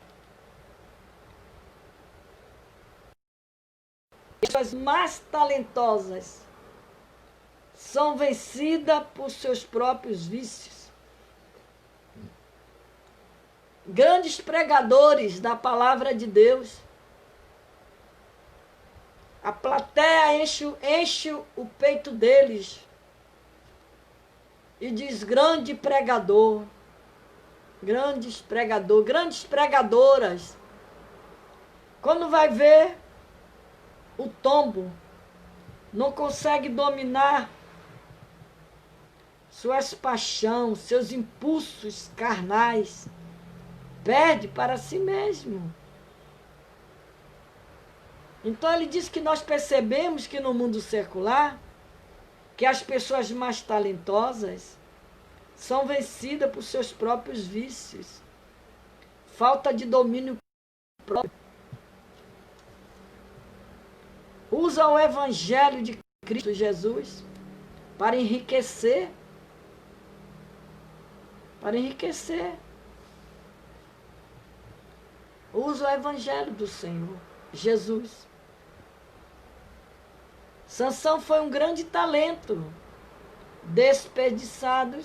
as pessoas mais talentosas são vencidas por seus próprios vícios. Grandes pregadores da palavra de Deus, a plateia enche o peito deles e diz: grande pregador, grandes pregadoras. Quando vai ver, o tombo não consegue dominar suas paixões, seus impulsos carnais, perde para si mesmo. Então ele diz que nós percebemos que no mundo secular, que as pessoas mais talentosas são vencidas por seus próprios vícios, falta de domínio próprio. Usa o Evangelho de Cristo Jesus para enriquecer. Para enriquecer. Usa o Evangelho do Senhor Jesus. Sansão foi um grande talento, desperdiçado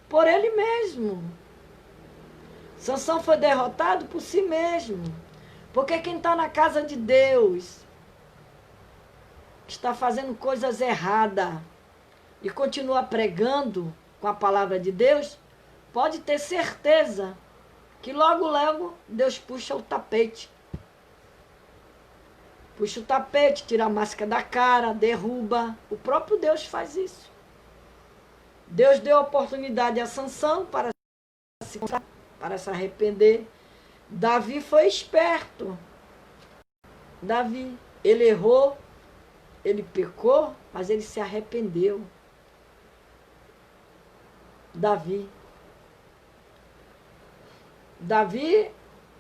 por ele mesmo. Sansão foi derrotado por si mesmo. Porque quem está na casa de Deus, está fazendo coisas erradas e continua pregando com a palavra de Deus, pode ter certeza que logo Deus puxa o tapete. Puxa o tapete, tira a máscara da cara, derruba. O próprio Deus faz isso. Deus deu oportunidade a Sansão para se arrepender. Davi foi esperto. Davi, ele errou, ele pecou, mas ele se arrependeu. Davi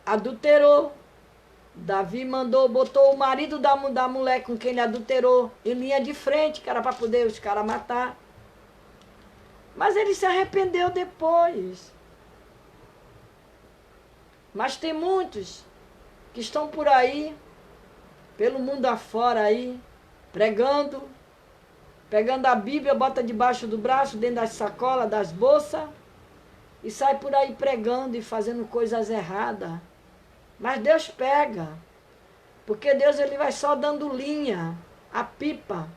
adulterou. Davi botou o marido da mulher com quem ele adulterou em linha de frente, que era para poder os caras matar. Mas ele se arrependeu depois. Mas tem muitos que estão por aí, pelo mundo afora aí, pregando, pegando a Bíblia, bota debaixo do braço, dentro das sacolas, das bolsas, e sai por aí pregando e fazendo coisas erradas. Mas Deus pega, porque Deus ele vai só dando linha, a pipa.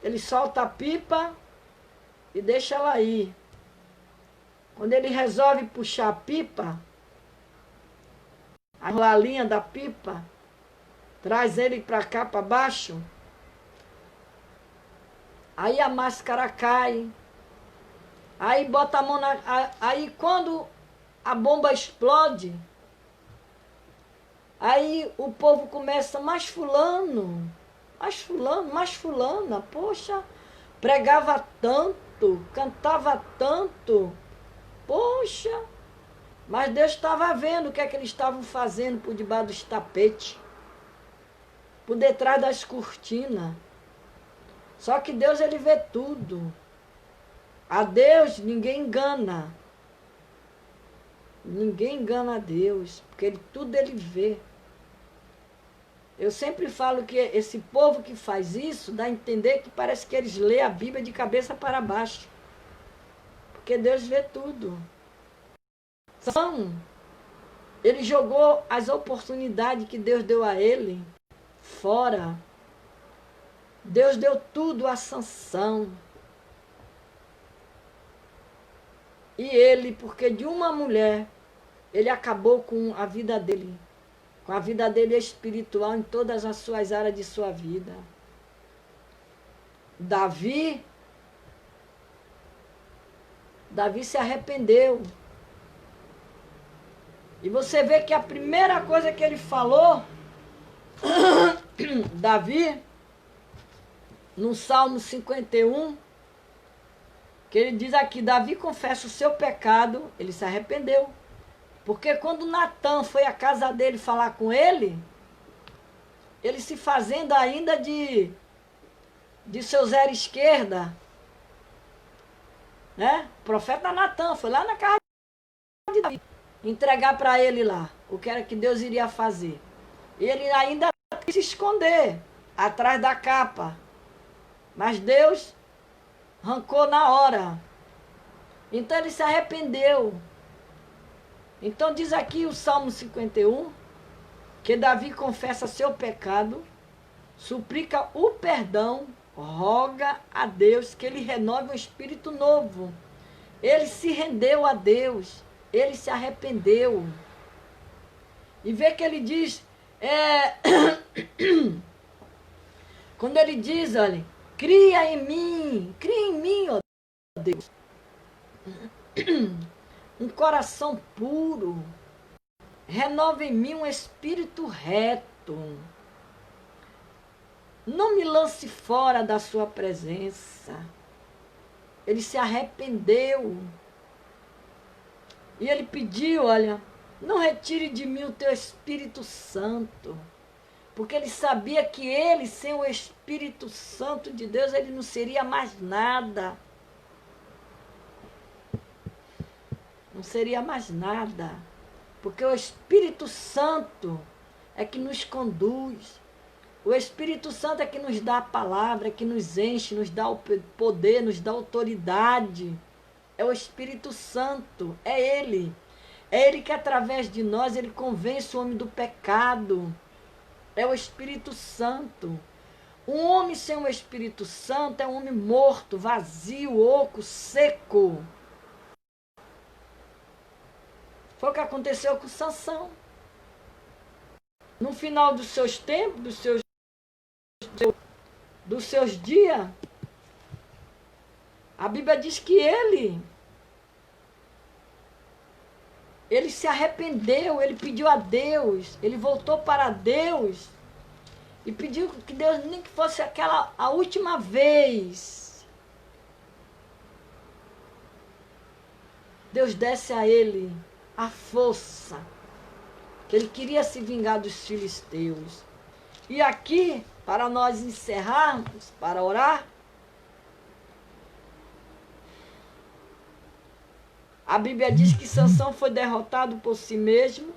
Ele solta a pipa e deixa ela ir. Quando ele resolve puxar a pipa, a linha da pipa, traz ele para cá, para baixo, aí a máscara cai, aí bota a mão aí quando a bomba explode, aí o povo começa: mas fulana, poxa, pregava tanto, cantava tanto, poxa, Mas Deus estava vendo o que é que eles estavam fazendo por debaixo dos tapetes, por detrás das cortinas. Só que Deus, ele vê tudo. A Deus ninguém engana. Ninguém engana a Deus, porque tudo ele vê. Eu sempre falo que esse povo que faz isso, dá a entender que parece que eles lêem a Bíblia de cabeça para baixo. Porque Deus vê tudo. Ele jogou as oportunidades que Deus deu a ele fora. Deus deu tudo a Sansão. E ele, porque de uma mulher, ele acabou com a vida dele. Com a vida dele espiritual em todas as suas áreas de sua vida. Davi se arrependeu. E você vê que a primeira coisa que ele falou, Davi, no Salmo 51, que ele diz aqui, Davi confessa o seu pecado, ele se arrependeu. Porque quando Natã foi à casa dele falar com ele se fazendo ainda de seu zero esquerda, né? O profeta Natã foi lá na casa de Davi, entregar para ele lá o que era que Deus iria fazer. E ele ainda quis se esconder atrás da capa. Mas Deus arrancou na hora. Então ele se arrependeu. Então diz aqui o Salmo 51, que Davi confessa seu pecado, suplica o perdão, roga a Deus que ele renove um espírito novo. Ele se rendeu a Deus, ele se arrependeu. E vê que ele diz, quando ele diz, olha, cria em mim, ó Deus, um coração puro, renova em mim um espírito reto. Não me lance fora da sua presença. Ele se arrependeu. E ele pediu, olha, não retire de mim o teu Espírito Santo. Porque ele sabia que ele, sem o Espírito Santo de Deus, ele não seria mais nada. Não seria mais nada. Porque o Espírito Santo é que nos conduz. O Espírito Santo é que nos dá a palavra, é que nos enche, nos dá o poder, nos dá autoridade. É o Espírito Santo, é Ele. É Ele que através de nós, Ele convence o homem do pecado. É o Espírito Santo. Um homem sem o Espírito Santo é um homem morto, vazio, oco, seco. Foi o que aconteceu com Sansão. No final dos seus tempos, dos seus dias, a Bíblia diz que ele se arrependeu, ele pediu a Deus, ele voltou para Deus e pediu que Deus, nem que fosse a última vez, Deus desse a ele a força, que ele queria se vingar dos filisteus. E aqui, para nós encerrarmos, para orar, a Bíblia diz que Sansão foi derrotado por si mesmo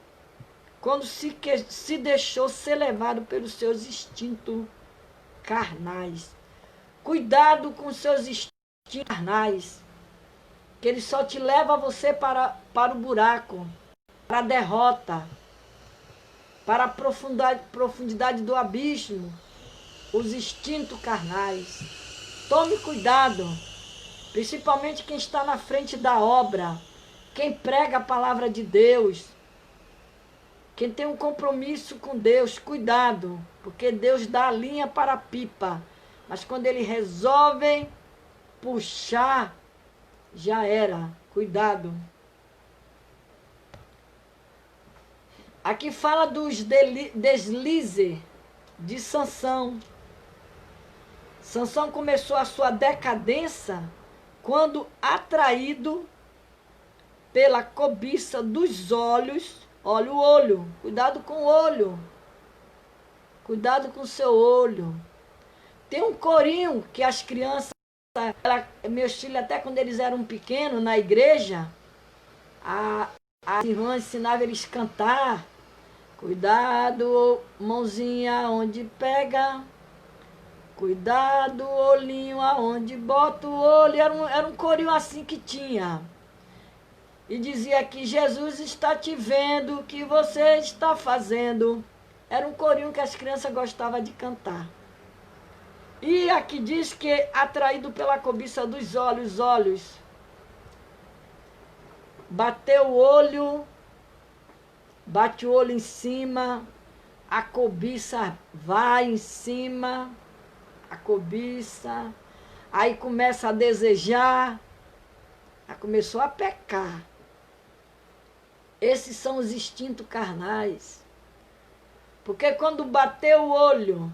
quando se deixou ser levado pelos seus instintos carnais. Cuidado com seus instintos carnais, que ele só te leva você para o buraco, para a derrota, para a profundidade do abismo, os instintos carnais. Tome cuidado, principalmente quem está na frente da obra, quem prega a palavra de Deus, quem tem um compromisso com Deus, cuidado, porque Deus dá a linha para a pipa, mas quando Ele resolve puxar, já era, cuidado. Aqui fala dos deslizes de Sansão. Sansão começou a sua decadência quando atraído pela cobiça dos olhos. Olha o olho, cuidado com o olho. Cuidado com o seu olho. Tem um corinho que as crianças, meus filhos, até quando eles eram pequenos, na igreja, a irmã ensinava eles a cantar. Cuidado, mãozinha, onde pega. Cuidado, olhinho, aonde bota o olho. Era um corinho assim que tinha. E dizia que Jesus está te vendo, o que você está fazendo. Era um corinho que as crianças gostavam de cantar. E aqui diz que atraído pela cobiça dos olhos. Bateu o olho, bate o olho em cima, a cobiça vai em cima, a cobiça, aí começa a desejar, aí começou a pecar. Esses são os instintos carnais. Porque quando bateu o olho,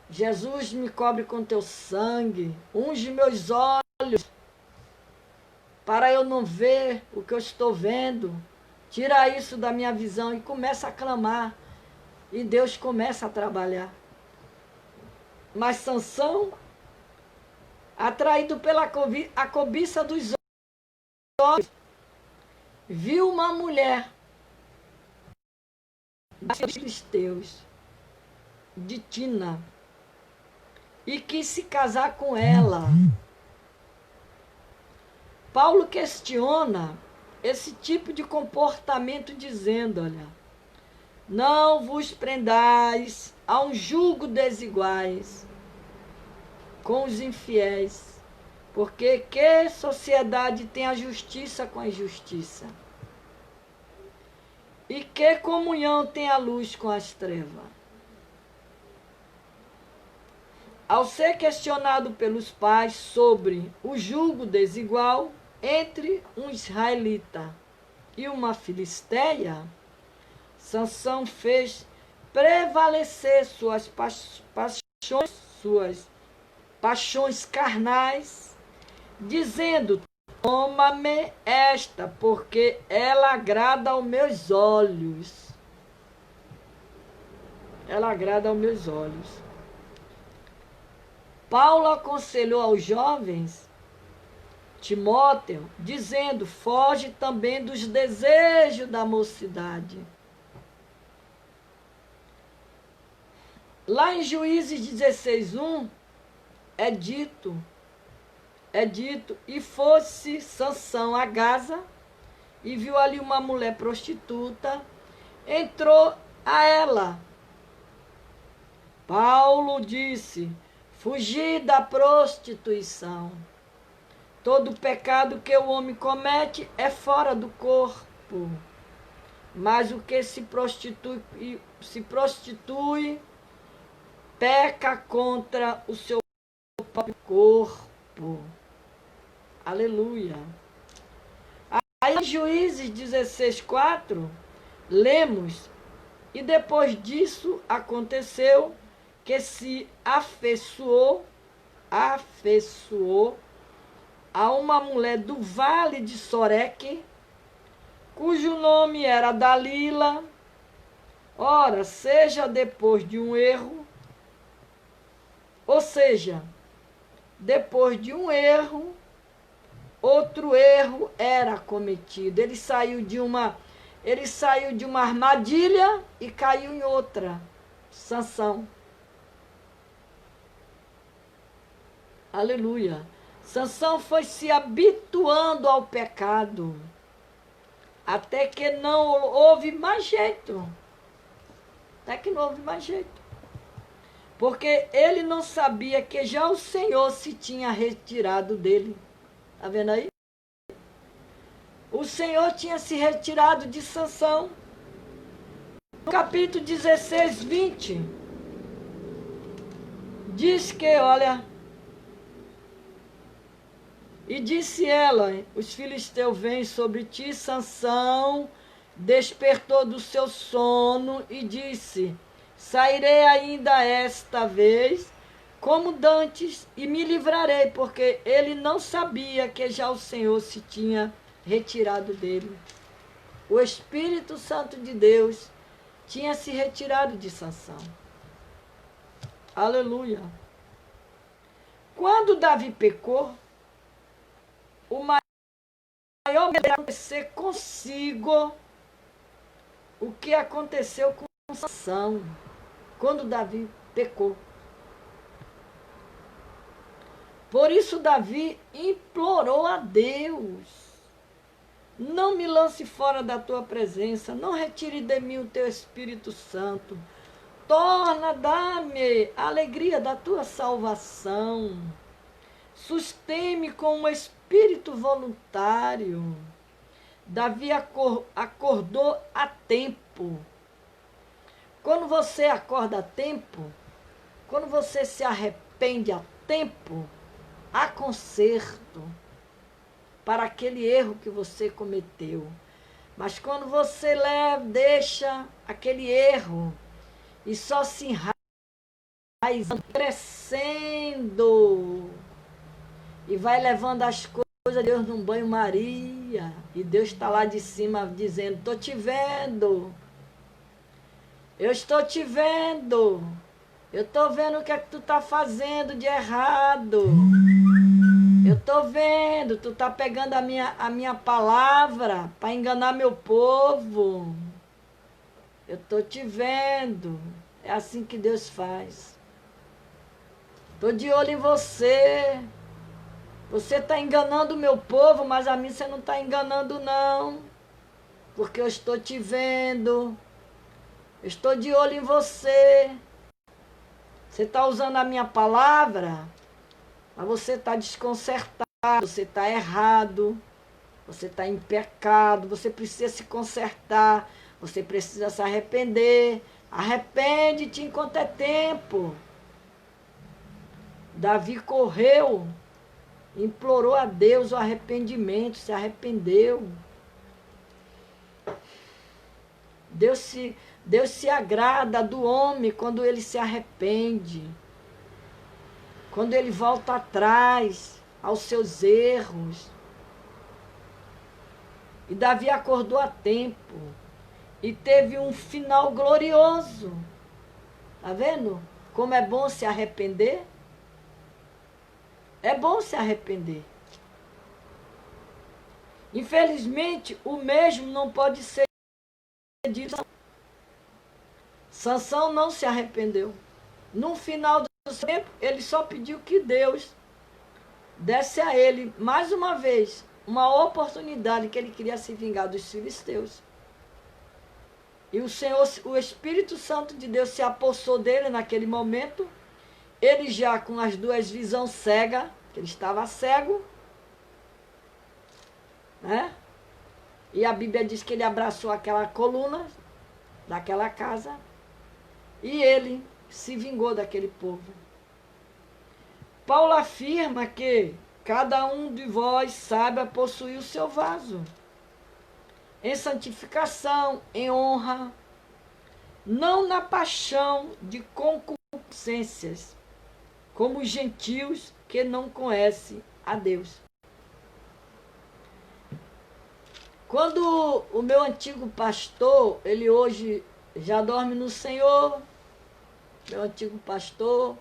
Jesus me cobre com teu sangue, unge meus olhos, para eu não ver o que eu estou vendo. Tira isso da minha visão, e começa a clamar. E Deus começa a trabalhar. Mas Sansão, atraído pela cobiça dos olhos, viu uma mulher dos filisteus, de Tina, e quis se casar com ela. Paulo questiona esse tipo de comportamento dizendo, olha, não vos prendais a um jugo desiguais com os infiéis, porque que sociedade tem a justiça com a injustiça? E que comunhão tem a luz com as trevas? Ao ser questionado pelos pais sobre o julgo desigual entre um israelita e uma filisteia, Sansão fez prevalecer suas paixões carnais, dizendo, toma-me esta, porque ela agrada aos meus olhos. Ela agrada aos meus olhos. Paulo aconselhou aos jovens, Timóteo, dizendo, foge também dos desejos da mocidade. Lá em Juízes 16:1, é dito, e fosse Sansão a Gaza, e viu ali uma mulher prostituta, entrou a ela. Paulo disse, fugi da prostituição. Todo pecado que o homem comete é fora do corpo, mas o que se prostitui peca contra o seu próprio corpo. Aleluia. Aí em Juízes 16:4, lemos, e depois disso aconteceu que se afeiçoou a uma mulher do vale de Soreque, cujo nome era Dalila. Ora, seja depois de um erro, ou seja, depois de um erro, outro erro era cometido. Ele saiu de uma armadilha e caiu em outra. Sansão. Aleluia. Sansão foi se habituando ao pecado, até que não houve mais jeito. Porque ele não sabia que já o Senhor se tinha retirado dele. Está vendo aí? O Senhor tinha se retirado de Sansão. No capítulo 16, 20, diz que, olha, e disse ela, os filisteus vêm sobre ti. Sansão despertou do seu sono e disse, sairei ainda esta vez como dantes, e me livrarei, porque ele não sabia que já o Senhor se tinha retirado dele. O Espírito Santo de Deus tinha se retirado de Sansão. Aleluia. Quando Davi pecou, o maior medo era acontecer consigo o que aconteceu com Sansão, quando Davi pecou. Por isso Davi implorou a Deus: não me lance fora da tua presença, não retire de mim o teu Espírito Santo. Torna, dá-me a alegria da tua salvação. Sustém-me com um espírito voluntário. Davi acordou a tempo. Quando você acorda a tempo, quando você se arrepende a tempo, há conserto para aquele erro que você cometeu. Mas quando você deixa aquele erro e só se enraizando, crescendo, e vai levando as coisas de Deus num banho-maria, e Deus está lá de cima dizendo: estou te vendo, eu estou te vendo, eu estou vendo o que é que tu está fazendo de errado, eu estou vendo, tu está pegando a minha palavra para enganar meu povo, eu estou te vendo. É assim que Deus faz. Estou de olho em você. Você está enganando o meu povo, mas a mim você não está enganando, não. Porque eu estou te vendo. Eu estou de olho em você. Você está usando a minha palavra, mas você está desconcertado, você está errado, você está em pecado, você precisa se consertar, você precisa se arrepender. Arrepende-te enquanto é tempo. Davi correu, implorou a Deus o arrependimento, se arrependeu. Deus se agrada do homem quando ele se arrepende, quando ele volta atrás aos seus erros. E Davi acordou a tempo e teve um final glorioso. Tá vendo como é bom se arrepender? É bom se arrepender. Infelizmente, o mesmo não pode ser dito. Sansão não se arrependeu. No final do tempo, ele só pediu que Deus desse a ele, mais uma vez, uma oportunidade, que ele queria se vingar dos filisteus. E o Senhor, o Espírito Santo de Deus se apossou dele naquele momento. Ele já com as duas visões cegas, que ele estava cego, né? E a Bíblia diz que ele abraçou aquela coluna daquela casa e ele se vingou daquele povo. Paulo afirma que cada um de vós saiba possuir o seu vaso, em santificação, em honra, não na paixão de concupiscências, como os gentios que não conhecem a Deus. Quando o meu antigo pastor, ele hoje já dorme no Senhor, meu antigo pastor,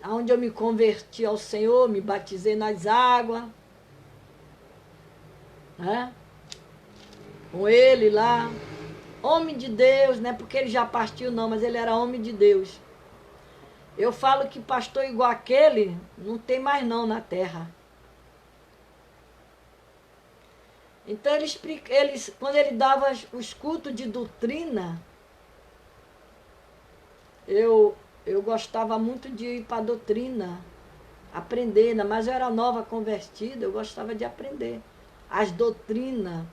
onde eu me converti ao Senhor, me batizei nas águas, né? Com ele lá, homem de Deus, não é porque ele já partiu não, mas ele era homem de Deus. Eu falo que pastor igual aquele não tem mais não na terra. Então quando ele dava os cultos de doutrina, eu gostava muito de ir para a doutrina, aprender, mas eu era nova convertida, eu gostava de aprender as doutrinas,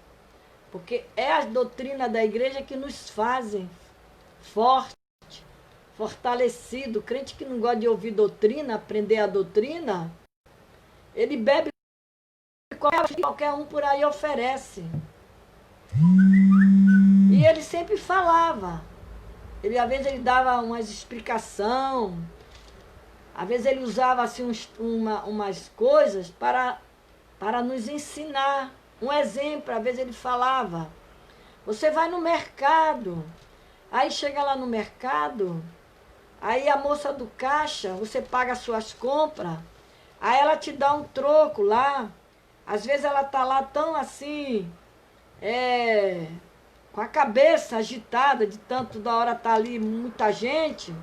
porque é as doutrinas da igreja que nos fazem forte, fortalecido. O crente que não gosta de ouvir doutrina, aprender a doutrina, ele bebe qualquer um por aí oferece. E ele sempre falava. Às vezes ele dava umas explicação, Às vezes ele usava assim umas coisas para nos ensinar. Um exemplo, às vezes ele falava, você vai no mercado, aí chega lá no mercado, aí a moça do caixa, você paga as suas compras, aí ela te dá um troco lá. Às vezes ela tá lá tão assim, com a cabeça agitada de tanto da hora tá ali muita gente,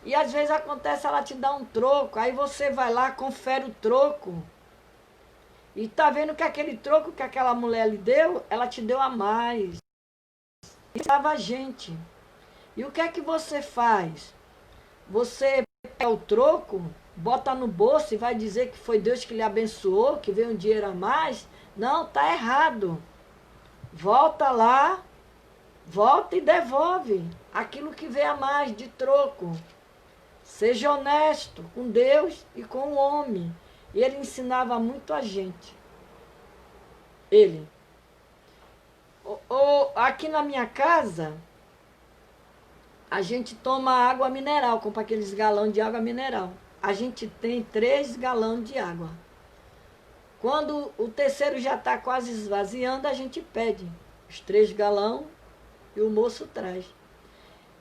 e às vezes acontece ela te dá um troco, aí você vai lá, confere o troco, e tá vendo que aquele troco que aquela mulher lhe deu, ela te deu a mais. E estava a gente. E o que é que você faz? Você pega o troco, bota no bolso e vai dizer que foi Deus que lhe abençoou, que veio um dinheiro a mais? Não, tá errado. Volta lá, volta e devolve aquilo que veio a mais de troco. Seja honesto com Deus e com o homem. E ele ensinava muito a gente. Ele. Aqui na minha casa, a gente toma água mineral, compra aqueles galões de água mineral. A gente tem 3 galões de água. Quando o terceiro já está quase esvaziando, a gente pede os 3 galões e o moço traz.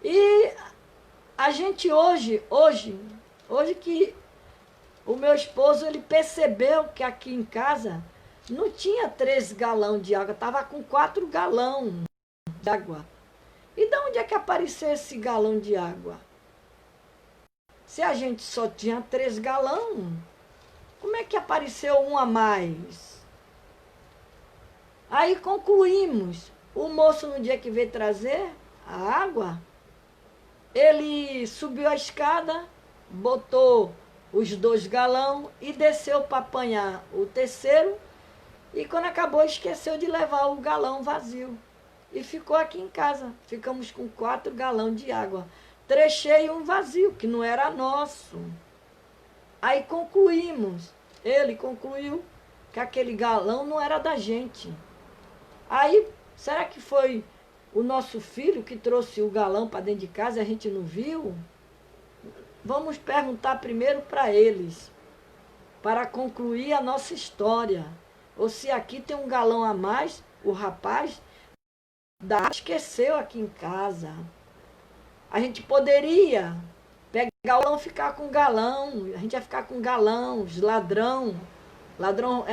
E a gente hoje que o meu esposo, ele percebeu que aqui em casa não tinha 3 galões de água, estava com 4 galões de água. E de onde é que apareceu esse galão de água? Se a gente só tinha 3 galões, como é que apareceu um a mais? Aí concluímos. O moço, no dia que veio trazer a água, ele subiu a escada, botou os 2 galões e desceu para apanhar o terceiro. E quando acabou, esqueceu de levar o galão vazio. E ficou aqui em casa. Ficamos com 4 galões de água. 3 cheios e um vazio, que não era nosso. Aí concluímos. Ele concluiu que aquele galão não era da gente. Aí, será que foi o nosso filho que trouxe o galão para dentro de casa e a gente não viu? Vamos perguntar primeiro para eles, para concluir a nossa história. Ou se aqui tem um galão a mais, o rapaz esqueceu aqui em casa. A gente poderia pegar o galão e ficar com galão. A gente ia ficar com galão, os ladrão. Ladrão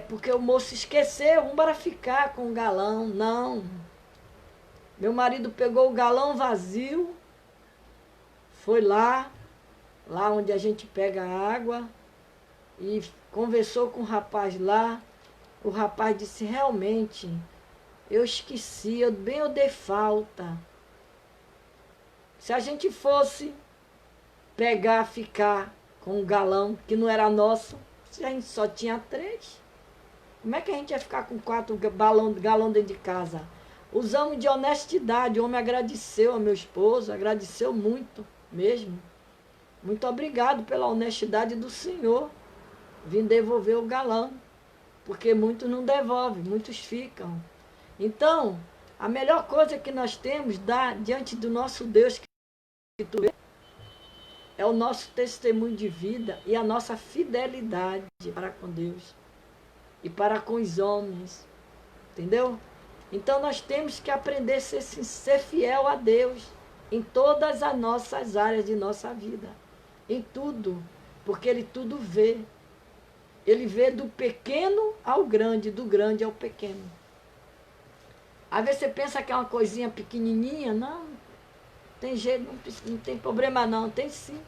porque o moço esqueceu, vamos para ficar com o galão. Não. Meu marido pegou o galão vazio, foi lá onde a gente pega a água, e conversou com o rapaz lá. O rapaz disse, realmente, eu esqueci, eu dei falta. Se a gente fosse pegar, ficar com um galão que não era nosso, se a gente só tinha 3, como é que a gente ia ficar com 4 galão dentro de casa? Usamos de honestidade. O homem agradeceu ao meu esposo, agradeceu muito mesmo. Muito obrigado pela honestidade do senhor. Vim devolver o galão, porque muitos não devolvem, muitos ficam. Então, a melhor coisa que nós temos diante do nosso Deus, que tu vê, é o nosso testemunho de vida e a nossa fidelidade para com Deus e para com os homens. Entendeu? Então nós temos que aprender a ser fiel a Deus em todas as nossas áreas de nossa vida. Em tudo. Porque Ele tudo vê. Ele vê do pequeno ao grande, do grande ao pequeno. Às vezes você pensa que é uma coisinha pequenininha. Não, tem jeito, não tem problema não. Tem sim.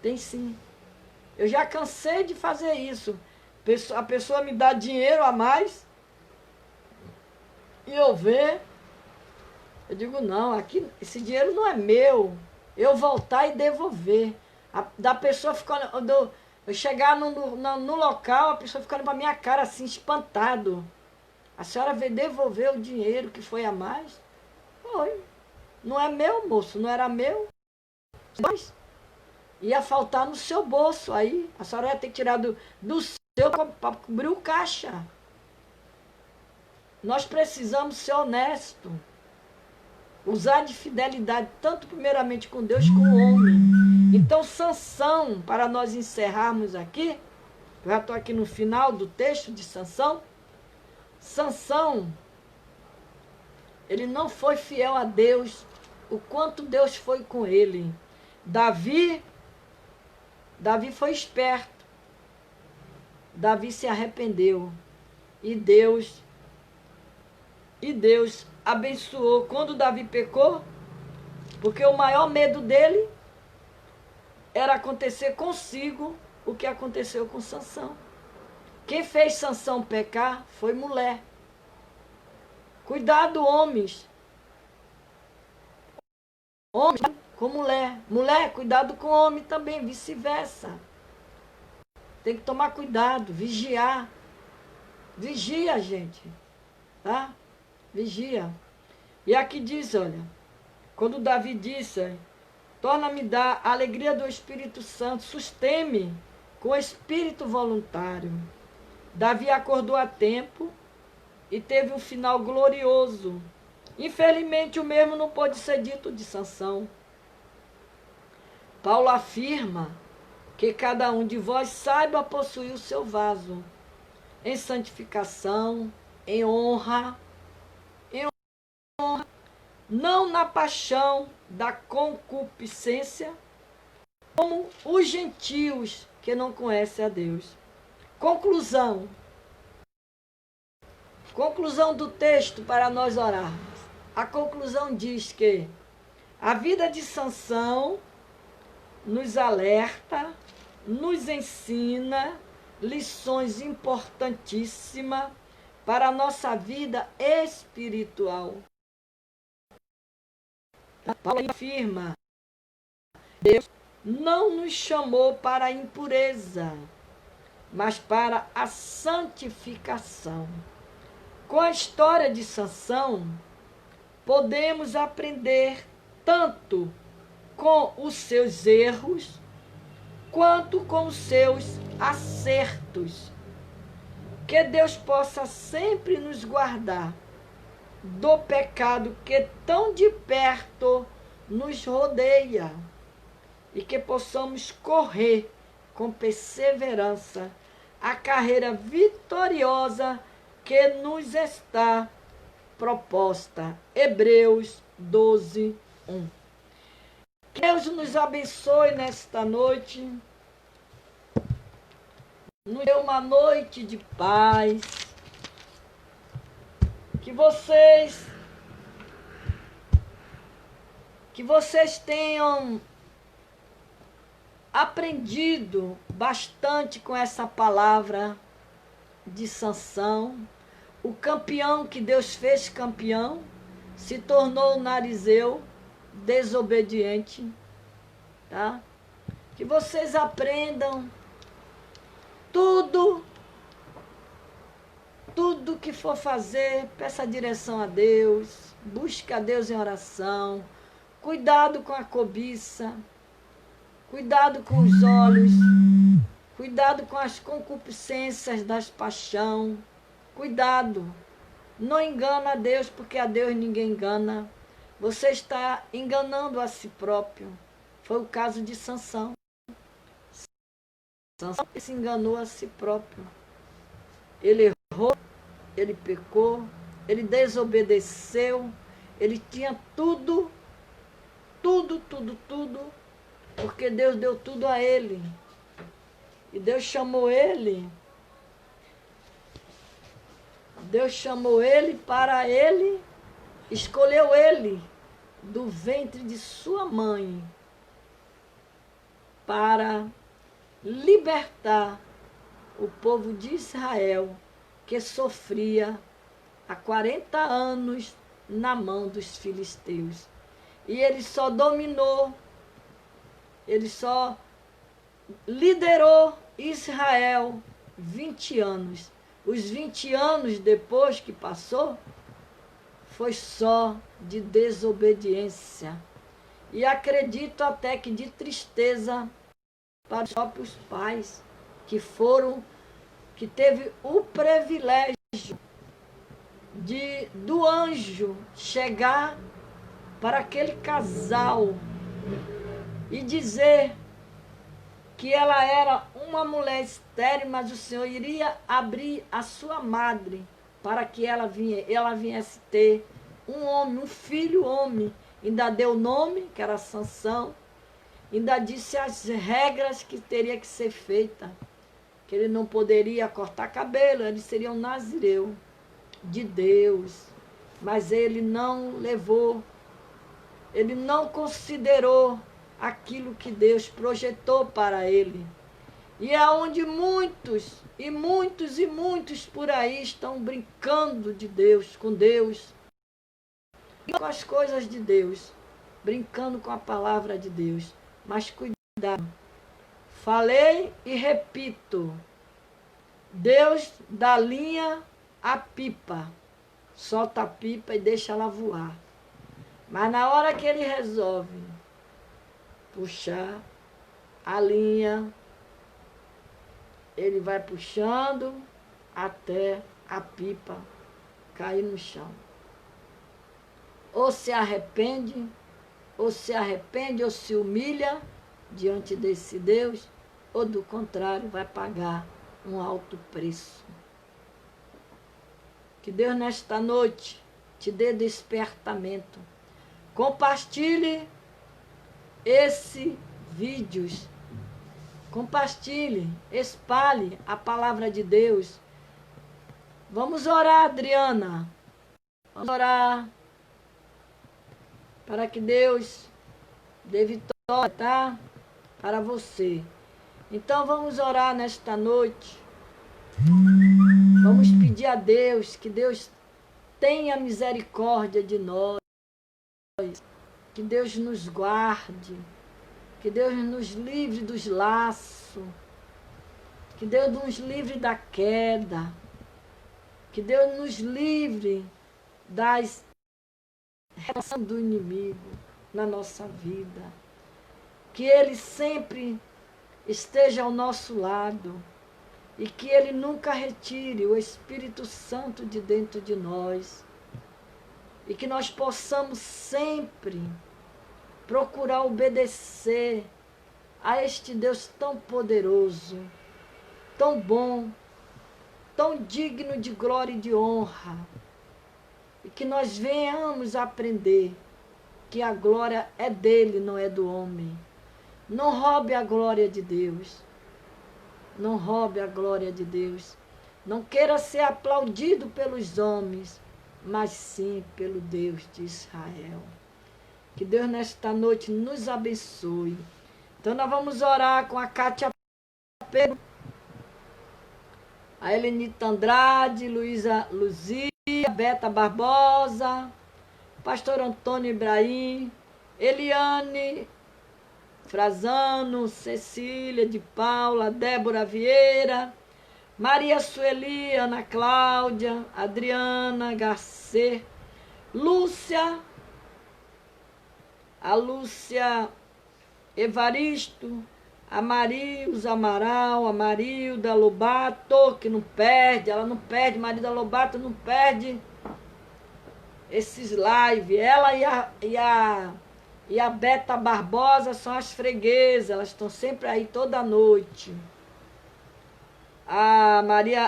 Tem sim. Eu já cansei de fazer isso. A pessoa me dá dinheiro a mais e eu ver. Eu digo, não, aqui, esse dinheiro não é meu. Eu voltar e devolver. Da pessoa ficando... Eu chegar no local, a pessoa ficando para minha cara assim, espantado. A senhora veio devolver o dinheiro que foi a mais? Foi. Não é meu, moço, não era meu. Mas ia faltar no seu bolso aí. A senhora ia ter que tirar do seu para cobrir o caixa. Nós precisamos ser honestos. Usar de fidelidade, tanto primeiramente com Deus como com o homem. Então, Sansão, para nós encerrarmos aqui, eu já estou aqui no final do texto de Sansão. Sansão, ele não foi fiel a Deus, o quanto Deus foi com ele. Davi foi esperto. Davi se arrependeu. E Deus abençoou. Quando Davi pecou, porque o maior medo dele era acontecer consigo o que aconteceu com Sansão. Quem fez Sansão pecar foi mulher. Cuidado, homens. Homem com mulher. Mulher, cuidado com homem também, vice-versa. Tem que tomar cuidado, vigiar. Vigia, gente. Tá? Vigia. E aqui diz, olha, quando Davi disse, torna-me dar a alegria do Espírito Santo, sustém-me com o espírito voluntário. Davi acordou a tempo e teve um final glorioso. Infelizmente, o mesmo não pode ser dito de Sansão. Paulo afirma que cada um de vós saiba possuir o seu vaso em santificação, em honra, não na paixão da concupiscência, como os gentios que não conhecem a Deus. Conclusão do texto para nós orarmos. A conclusão diz que a vida de Sansão nos alerta, nos ensina lições importantíssimas para a nossa vida espiritual. Paulo afirma: Deus não nos chamou para a impureza, mas para a santificação. Com a história de Sansão, podemos aprender tanto com os seus erros, quanto com os seus acertos. Que Deus possa sempre nos guardar do pecado que tão de perto nos rodeia e que possamos correr com perseverança a carreira vitoriosa que nos está proposta. Hebreus 12, 1. Que Deus nos abençoe nesta noite, nos dê uma noite de paz, que vocês tenham aprendido bastante com essa palavra de Sansão. O campeão que Deus fez campeão se tornou narizeu, desobediente, tá? Que vocês aprendam tudo que for fazer, peça direção a Deus, busque a Deus em oração, cuidado com a cobiça, cuidado com os olhos, cuidado com as concupiscências das paixão, cuidado, não engana a Deus, porque a Deus ninguém engana. Você está enganando a si próprio. Foi o caso de Sansão. Sansão se enganou a si próprio. Ele errou, ele pecou, ele desobedeceu, ele tinha tudo, porque Deus deu tudo a ele. E Deus chamou ele para ele, escolheu ele do ventre de sua mãe para libertar o povo de Israel, que sofria há 40 anos na mão dos filisteus. E ele só dominou, ele só liderou Israel 20 anos. Os 20 anos depois que passou, foi só de desobediência. E acredito até que de tristeza para os próprios pais, que teve o privilégio do anjo chegar para aquele casal e dizer que ela era uma mulher estéril, mas o Senhor iria abrir a sua madre para que ela viesse ter um homem, um filho homem. Ainda deu o nome, que era Sansão, ainda disse as regras que teria que ser feita, que ele não poderia cortar cabelo, ele seria um nazireu de Deus, mas ele não levou, ele não considerou aquilo que Deus projetou para ele. E é onde muitos, e muitos, e muitos por aí estão brincando de Deus, com as coisas de Deus, brincando com a palavra de Deus. Mas cuidado, falei e repito, Deus dá linha à pipa, solta a pipa e deixa ela voar. Mas na hora que ele resolve puxar a linha, ele vai puxando até a pipa cair no chão. Ou se arrepende, ou se humilha diante desse Deus, ou do contrário, vai pagar um alto preço. Que Deus nesta noite te dê despertamento. Compartilhe esse vídeo. Compartilhe, espalhe a palavra de Deus. Vamos orar, Adriana. Vamos orar para que Deus dê vitória, tá? Para você. Então vamos orar nesta noite. Vamos pedir a Deus que Deus tenha misericórdia de nós. Que Deus nos guarde. Que Deus nos livre dos laços. Que Deus nos livre da queda. Que Deus nos livre das relações do inimigo na nossa vida. Que Ele sempre esteja ao nosso lado. E que Ele nunca retire o Espírito Santo de dentro de nós. E que nós possamos sempre procurar obedecer a este Deus tão poderoso, tão bom, tão digno de glória e de honra. E que nós venhamos aprender que a glória é dele, não é do homem. Não roube a glória de Deus. Não roube a glória de Deus. Não queira ser aplaudido pelos homens, mas sim pelo Deus de Israel. Que Deus nesta noite nos abençoe. Então nós vamos orar com a Cátia Pedro, a Helenita Andrade, Luísa Luzia, Beta Barbosa, Pastor Antônio Ibrahim, Eliane Frazano, Cecília de Paula, Débora Vieira, Maria Sueli, Ana Cláudia, Adriana Garcê, Lúcia, a Lúcia Evaristo, a Marilza Amaral, a Marilda Lobato, que não perde, ela não perde, Marilda Lobato não perde esses lives. Ela e a Beta Barbosa são as freguesas, elas estão sempre aí toda noite. A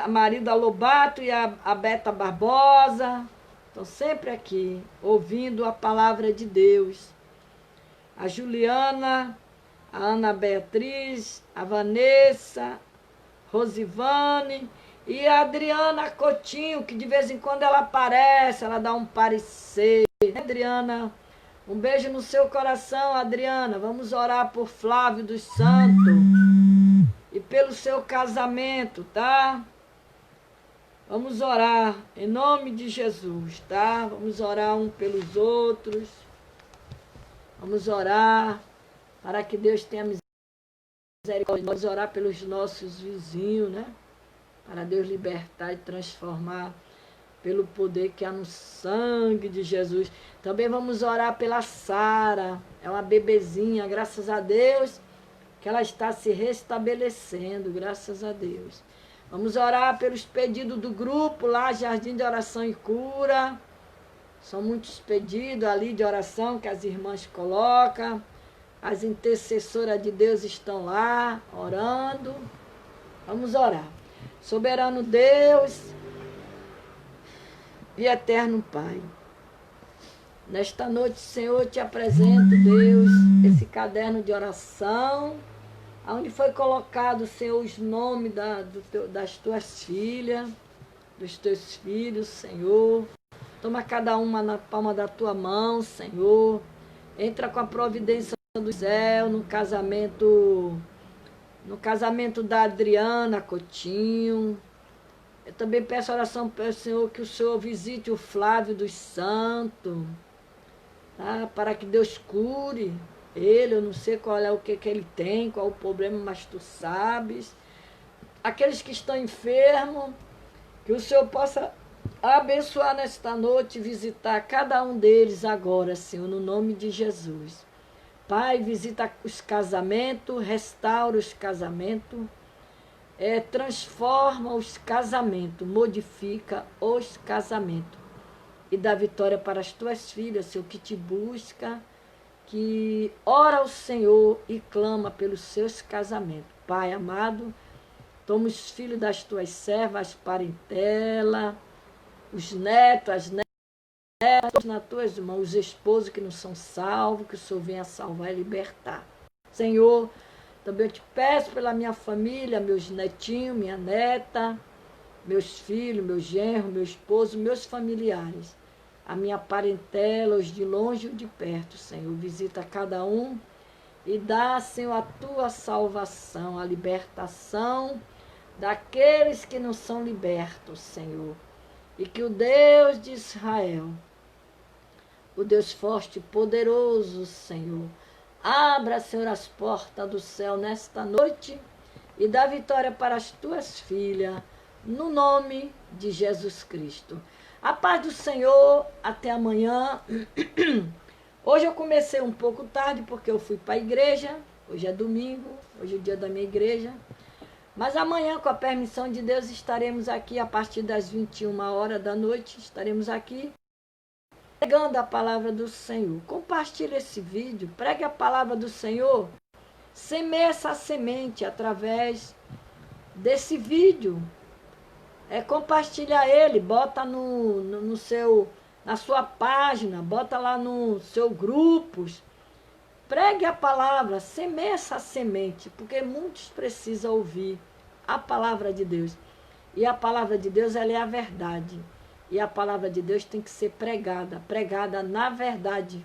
Marilda Lobato e a Beta Barbosa estão sempre aqui, ouvindo a palavra de Deus. A Juliana, a Ana Beatriz, a Vanessa, Rosivane e a Adriana Coutinho, que de vez em quando ela aparece, ela dá um parecer. Adriana, um beijo no seu coração, Adriana. Vamos orar por Flávio dos Santos e pelo seu casamento, tá? Vamos orar em nome de Jesus, tá? Vamos orar um pelos outros. Vamos orar para que Deus tenha misericórdia. Vamos orar pelos nossos vizinhos, né? Para Deus libertar e transformar pelo poder que há no sangue de Jesus. Também vamos orar pela Sara. É uma bebezinha, graças a Deus, que ela está se restabelecendo, graças a Deus. Vamos orar pelos pedidos do grupo lá, Jardim de Oração e Cura. São muitos pedidos ali de oração que as irmãs colocam. As intercessoras de Deus estão lá, orando. Vamos orar. Soberano Deus e eterno Pai. Nesta noite, Senhor, te apresento, Deus, esse caderno de oração, onde foi colocado, Senhor, os nomes das tuas filhas, dos teus filhos, Senhor. Toma cada uma na palma da tua mão, Senhor. Entra com a providência do céu no casamento da Adriana Coutinho. Eu também peço oração para o Senhor, que o Senhor visite o Flávio dos Santos, tá? Para que Deus cure ele. Eu não sei qual é o que ele tem, qual o problema, mas tu sabes. Aqueles que estão enfermos, que o Senhor possa abençoar nesta noite, visitar cada um deles agora, Senhor, no nome de Jesus. Pai, visita os casamentos, restaura os casamentos, transforma os casamentos, modifica os casamentos e dá vitória para as tuas filhas, Senhor, que te busca, que ora ao Senhor e clama pelos seus casamentos. Pai amado, toma os filhos das tuas servas, as parentelas, os netos, as netas, nas tuas mãos, os esposos que não são salvos, que o Senhor venha salvar e libertar. Senhor, também eu te peço pela minha família, meus netinhos, minha neta, meus filhos, meu genro, meu esposo, meus familiares, a minha parentela, os de longe e os de perto, Senhor. Visita cada um e dá, Senhor, a tua salvação, a libertação daqueles que não são libertos, Senhor. E que o Deus de Israel, o Deus forte e poderoso, Senhor, abra, Senhor, as portas do céu nesta noite e dá vitória para as tuas filhas, no nome de Jesus Cristo. A paz do Senhor, até amanhã. Hoje eu comecei um pouco tarde, porque eu fui para a igreja. Hoje é domingo, hoje é o dia da minha igreja. Mas amanhã, com a permissão de Deus, estaremos aqui a partir das 21h da noite. Estaremos aqui pregando a palavra do Senhor. Compartilhe esse vídeo, pregue a palavra do Senhor. Semeie essa semente através desse vídeo. Compartilha ele, bota na sua página, bota lá no seu grupos. Pregue a palavra, semeie essa semente, porque muitos precisam ouvir a palavra de Deus. E a palavra de Deus, ela é a verdade. E a palavra de Deus tem que ser pregada na verdade.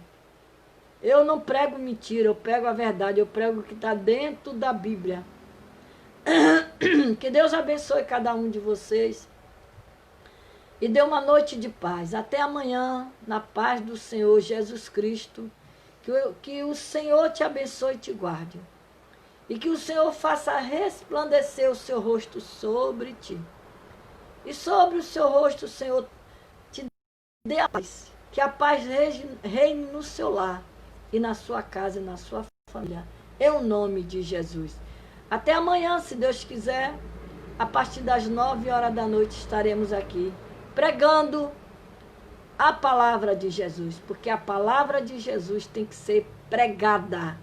Eu não prego mentira, eu prego a verdade, eu prego o que está dentro da Bíblia. Que Deus abençoe cada um de vocês e dê uma noite de paz. Até amanhã, na paz do Senhor Jesus Cristo. Que o Senhor te abençoe e te guarde. E que o Senhor faça resplandecer o seu rosto sobre ti. E sobre o seu rosto, o Senhor te dê a paz. Que a paz reine no seu lar e na sua casa e na sua família. Em nome de Jesus. Até amanhã, se Deus quiser. A partir das 9h da noite estaremos aqui pregando a palavra de Jesus, porque a palavra de Jesus tem que ser pregada.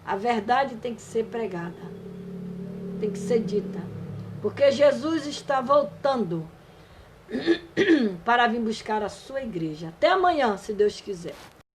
A verdade tem que ser pregada. Tem que ser dita. Porque Jesus está voltando para vir buscar a sua igreja. Até amanhã, se Deus quiser.